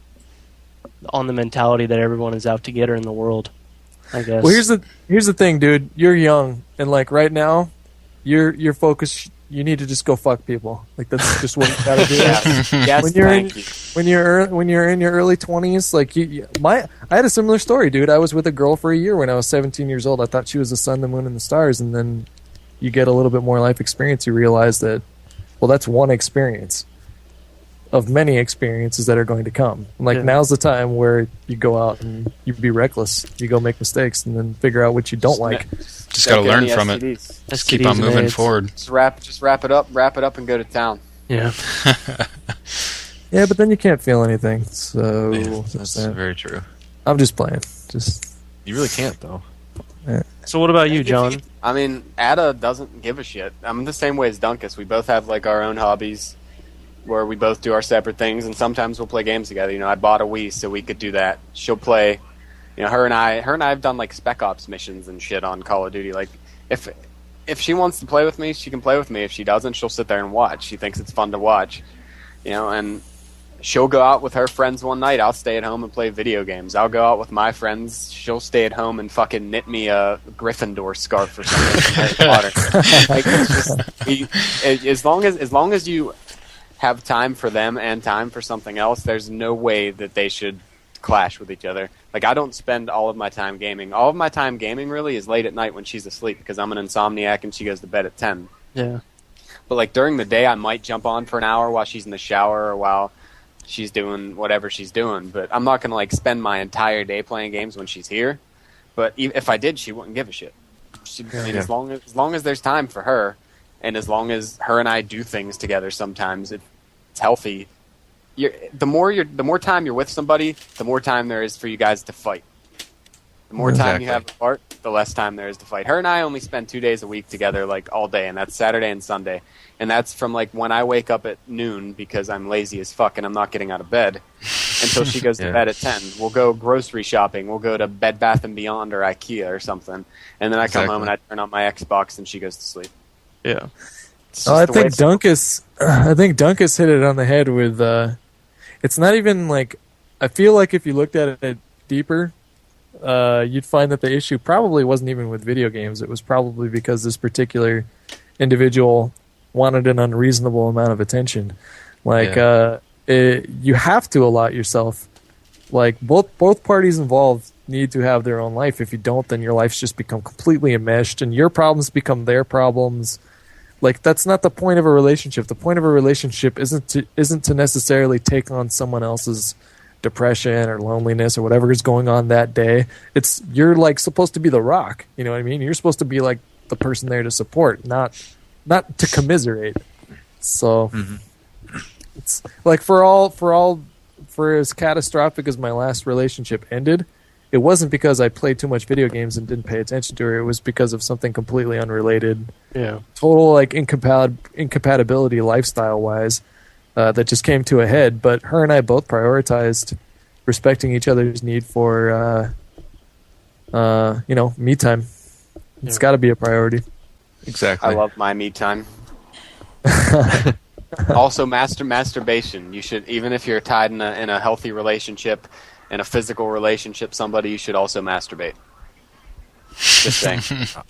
on the mentality that everyone is out to get her in the world, I guess. Well, here's the thing, dude. You're young, and like right now, you're focused. You need to just go fuck people. Like, that's just what you gotta do. Yes, when you're in your early 20s, like I had a similar story, dude. I was with a girl for a year when I was 17 years old. I thought she was the sun, the moon, and the stars, and then you get a little bit more life experience. You realize that, well, that's one experience of many experiences that are going to come. Like, now's the time where you go out and you be reckless. You go make mistakes and then figure out what you don't like. Just got to learn from it. Just keep on moving forward. Just wrap it up and go to town. Yeah. Yeah, but then you can't feel anything. So That's very true. I'm just playing. You really can't though. So what about you, John? I mean, Ada doesn't give a shit. I'm the same way as Dunkus. We both have like our own hobbies where we both do our separate things, and sometimes we'll play games together. You know, I bought a Wii so we could do that. She'll play. You know, her and I have done like Spec Ops missions and shit on Call of Duty. Like, if she wants to play with me, she can play with me. If she doesn't, she'll sit there and watch. She thinks it's fun to watch. You know, and she'll go out with her friends one night. I'll stay at home and play video games. I'll go out with my friends. She'll stay at home and fucking knit me a Gryffindor scarf or something. Like, it's just, as long as you have time for them and time for something else, there's no way that they should clash with each other. Like, I don't spend all of my time gaming. All of my time gaming really is late at night when she's asleep because I'm an insomniac and she goes to bed at 10. Yeah. But like during the day, I might jump on for an hour while she's in the shower or while she's doing whatever she's doing. But I'm not going to like spend my entire day playing games when she's here. But if I did, she wouldn't give a shit. I mean, as long as there's time for her, and as long as her and I do things together, sometimes it's healthy. The more time you're with somebody, the more time there is for you guys to fight. The more time you have apart, the less time there is to fight. Her and I only spend 2 days a week together, like all day, and that's Saturday and Sunday. And that's from like when I wake up at noon because I'm lazy as fuck and I'm not getting out of bed until she goes to bed at 10. We'll go grocery shopping. We'll go to Bed Bath & Beyond or IKEA or something. And then I come home and I turn on my Xbox and she goes to sleep. Yeah. I think Dunkus hit it on the head with. It's not even like. I feel like if you looked at it deeper, you'd find that the issue probably wasn't even with video games. It was probably because this particular individual wanted an unreasonable amount of attention. Like, you have to allot yourself. Like, both parties involved need to have their own life. If you don't, then your life's just become completely enmeshed, and your problems become their problems. Like, that's not the point of a relationship. The point of a relationship isn't to necessarily take on someone else's depression or loneliness or whatever is going on that day. You're like supposed to be the rock. You know what I mean? You're supposed to be like the person there to support, not to commiserate. So it's like for as catastrophic as my last relationship ended, it wasn't because I played too much video games and didn't pay attention to her. It was because of something completely unrelated. Yeah. Total like incompatibility lifestyle wise that just came to a head. But her and I both prioritized respecting each other's need for me time. It's got to be a priority. Exactly. I love my me time. Also, masturbation. You should, even if you're tied in a healthy relationship, in a physical relationship, you should also masturbate. Just saying.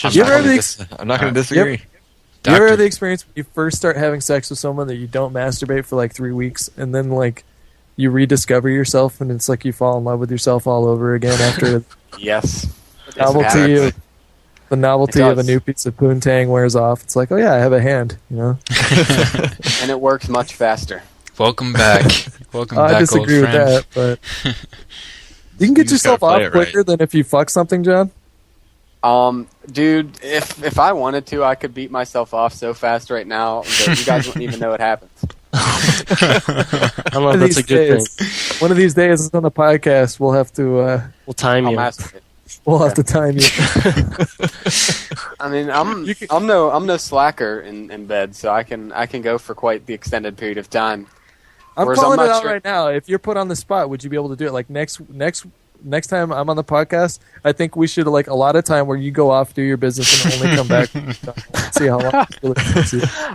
I'm not going to disagree. Do you ever have the experience when you first start having sex with someone that you don't masturbate for like 3 weeks, and then like you rediscover yourself, and it's like you fall in love with yourself all over again after? Yes. The novelty of a new piece of poontang wears off. It's like, oh yeah, I have a hand, you know. And it works much faster. Welcome back. Welcome back, I disagree old with friend. that, but you can get yourself off quicker than if you fuck something, John. Dude, if I wanted to, I could beat myself off so fast right now that you guys wouldn't even know it happens. I don't know if that's a good thing. One of these days on the podcast, we'll have to. We'll time you. We'll have to time you. I mean, I'm no slacker in bed, so I can go for quite the extended period of time. I'm calling it out right now. If you're put on the spot, would you be able to do it? Like next time I'm on the podcast, I think we should like a lot of time where you go off, do your business, and only come back. See how long.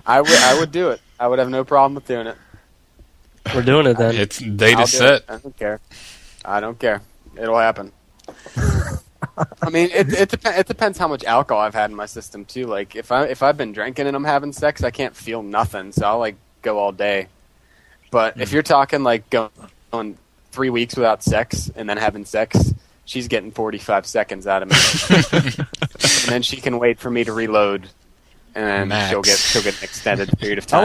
I would do it. I would have no problem with doing it. We're doing it then. It's date is set. I don't care. It'll happen. I mean, it depends how much alcohol I've had in my system too. Like if I've been drinking and I'm having sex, I can't feel nothing, so I'll like go all day. But if you're talking like going 3 weeks without sex and then having sex, she's getting 45 seconds out of me, and then she can wait for me to reload, and then she'll get an extended period of time.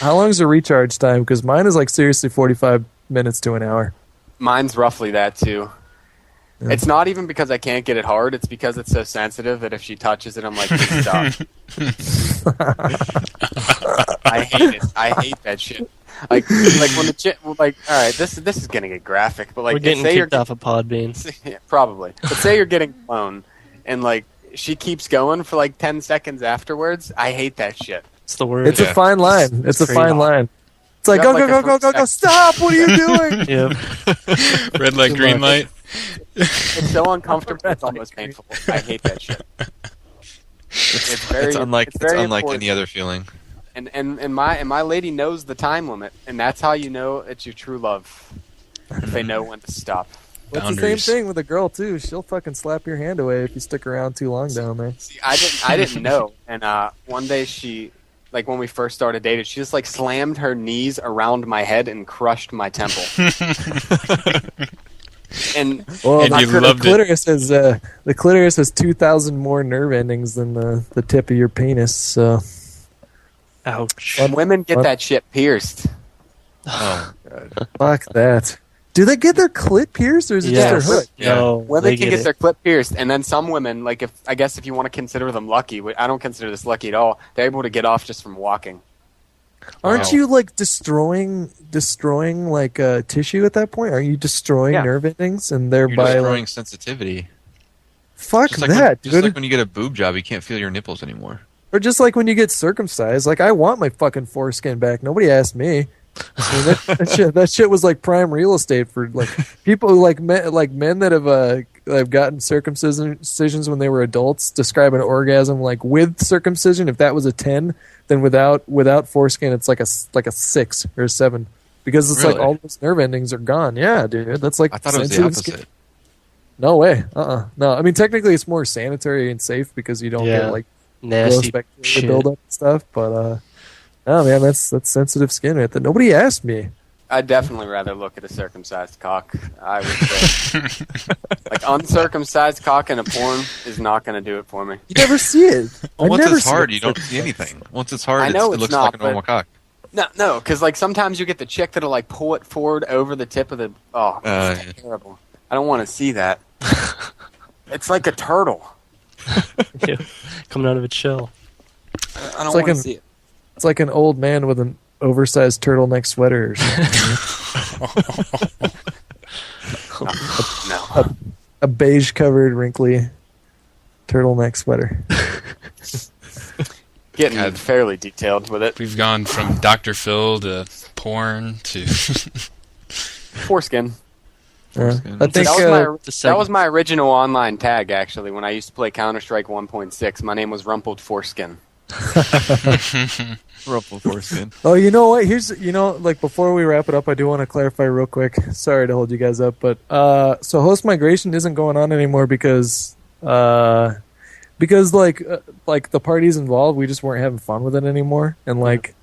How long is your recharge time? Because mine is like seriously 45 minutes to an hour. Mine's roughly that too. Yeah. It's not even because I can't get it hard. It's because it's so sensitive that if she touches it, I'm like, please stop. I hate it. I hate that shit. like when the chick, like, all right, this is gonna get graphic, but like, We're getting say kicked off a Podbean. yeah, probably. But say you're getting blown, and like she keeps going for like 10 seconds afterwards. I hate that shit. It's the worst. It's a fine line. It's a crazy. fine line. It's like, You go, have, go, like, go, a go, go, go, first stop! What are you doing? Yep. Red light, green light. It's so uncomfortable. It's almost painful. I hate that shit. It's very. It's unlike it's very any important. other feeling. And my lady knows the time limit, and that's how you know it's your true love. If they know when to stop. It's the same Boundaries. thing with a girl too. She'll fucking slap your hand away if you stick around too long down there. See, I didn't know, and one day she, like when we first started dating, she just like slammed her knees around my head and crushed my temple. And Well, And you loved it. the clitoris has 2,000 more nerve endings than the tip of your penis. So Ouch. women get that shit pierced. Oh, God. fuck that. Do they get their clit pierced, or is it just Yes. their hood? Yeah. No, Women they can get get it. their clip pierced, and then some women, like if you want to consider them lucky, I don't consider this lucky at all. They're able to get off just from walking. Aren't Wow. you like destroying like tissue at that point? Are you destroying Yeah. nerve endings and You're thereby destroying like, sensitivity. fuck Just like that, when, dude? like when you get a boob job, you can't feel your nipples anymore. Or just like when you get circumcised. Like I want my fucking foreskin back. Nobody asked me. I mean, that shit was like prime real estate for like people who like men that have gotten circumcisions when they were adults describe an orgasm like with circumcision. If that was a 10, then without foreskin it's like a 6 or a 7 because it's like Really? all those nerve endings are gone. Yeah, dude, that's like I thought it was the sensitive skin. opposite. No way. No, I mean technically it's more sanitary and safe because you don't Yeah. get like Nasty gross bacteria shit. buildup and stuff. But oh man, that's sensitive skin right there. Nobody asked me. I'd definitely rather look at a circumcised cock. I would say, like uncircumcised cock in a porn is not going to do it for me. You never see it. Well, I once never it's see hard, it. you don't see anything. Once it's hard, I know it it's looks not, like a normal cock. No, because like sometimes you get the chick that'll like pull it forward over the tip of the. Oh, it's Yeah. terrible. I don't want to see that. It's like a turtle. Yeah. Coming out of its shell. I don't like want to an- see it. It's like an old man with an oversized turtleneck sweater or something. No. A beige covered wrinkly turtleneck sweater. Getting God. fairly detailed with it. We've gone from Dr. Phil to porn to Foreskin. Foreskin. I think That was my original online tag, actually, when I used to play Counter-Strike 1.6. My name was Rumpled Foreskin. Ruffled foreskin. oh, you know what? Like before we wrap it up, I do want to clarify real quick. Sorry to hold you guys up, but so host migration isn't going on anymore because like the parties involved, we just weren't having fun with it anymore. And like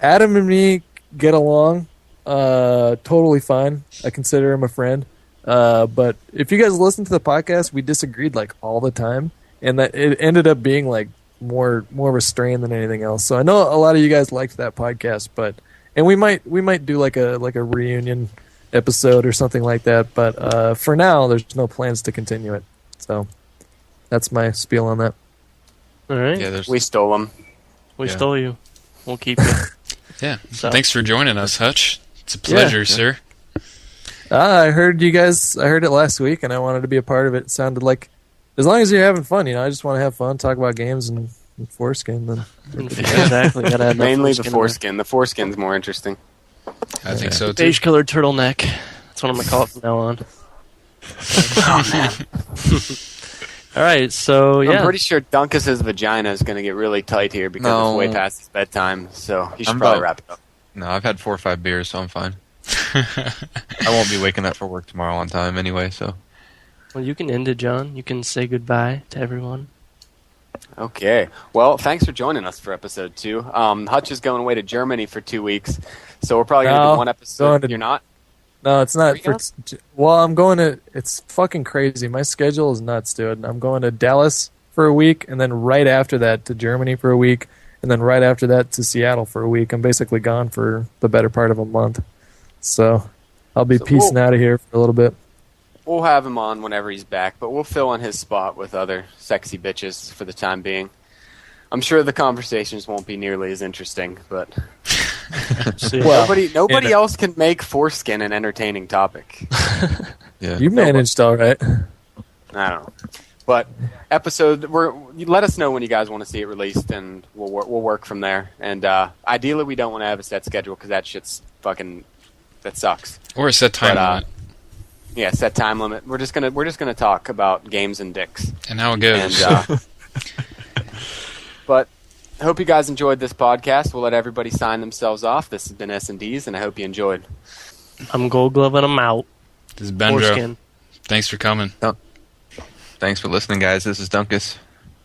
Adam and me get along totally fine. I consider him a friend. But if you guys listen to the podcast, we disagreed like all the time, and that it ended up being like more of a strain than anything else. So I know a lot of you guys liked that podcast, and we might do like a reunion episode or something like that. But for now, there's no plans to continue it. So that's my spiel on that. All right. Yeah, there's We stole them. We yeah. stole you. We'll keep you. yeah. So- Thanks for joining us, Hutch. It's a pleasure, Yeah. sir. I heard it last week, and I wanted to be a part of it. It sounded like, as long as you're having fun, I just want to have fun, talk about games and foreskin. Then Exactly. Gotta have that Mainly the in there. foreskin. The foreskin's more interesting. I think so too. Beige colored turtleneck. That's what I'm gonna call it from now on. All right, so yeah. I'm pretty sure Dunkus's vagina is going to get really tight here because No. it's way past his bedtime. So you should I'm probably about- wrap it up. No, I've had 4 or 5 beers, so I'm fine. I won't be waking up for work tomorrow on time anyway, so. Well, you can end it, John. You can say goodbye to everyone. Okay. Well, thanks for joining us for episode 2. Hutch is going away to Germany for 2 weeks, so we're probably going to No, do one episode. going to- You're not? no, it's Where not. you Well, I'm going to. It's fucking crazy. My schedule is nuts, dude. I'm going to Dallas for a week, and then right after that to Germany for a week, and then right after that to Seattle for a week. I'm basically gone for the better part of a month. So I'll be So piecing out of here for a little bit. We'll have him on whenever he's back, but we'll fill in his spot with other sexy bitches for the time being. I'm sure the conversations won't be nearly as interesting, but See, Well, nobody else can make foreskin an entertaining topic. Yeah. you managed all right. I don't know. But let us know when you guys want to see it released, and we'll work from there. And ideally, we don't want to have a set schedule because that shit's that sucks. Or a set time limit. Yeah, set time limit. We're just gonna talk about games and dicks And how it goes. And, but I hope you guys enjoyed this podcast. We'll let everybody sign themselves off. This has been Essendies, and I hope you enjoyed. I'm Goldglove and I'm out. This is Bendro. Foreskin. Thanks for coming. Thanks for listening, guys. This is Dunkus.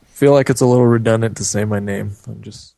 Feel like it's a little redundant to say my name. I'm just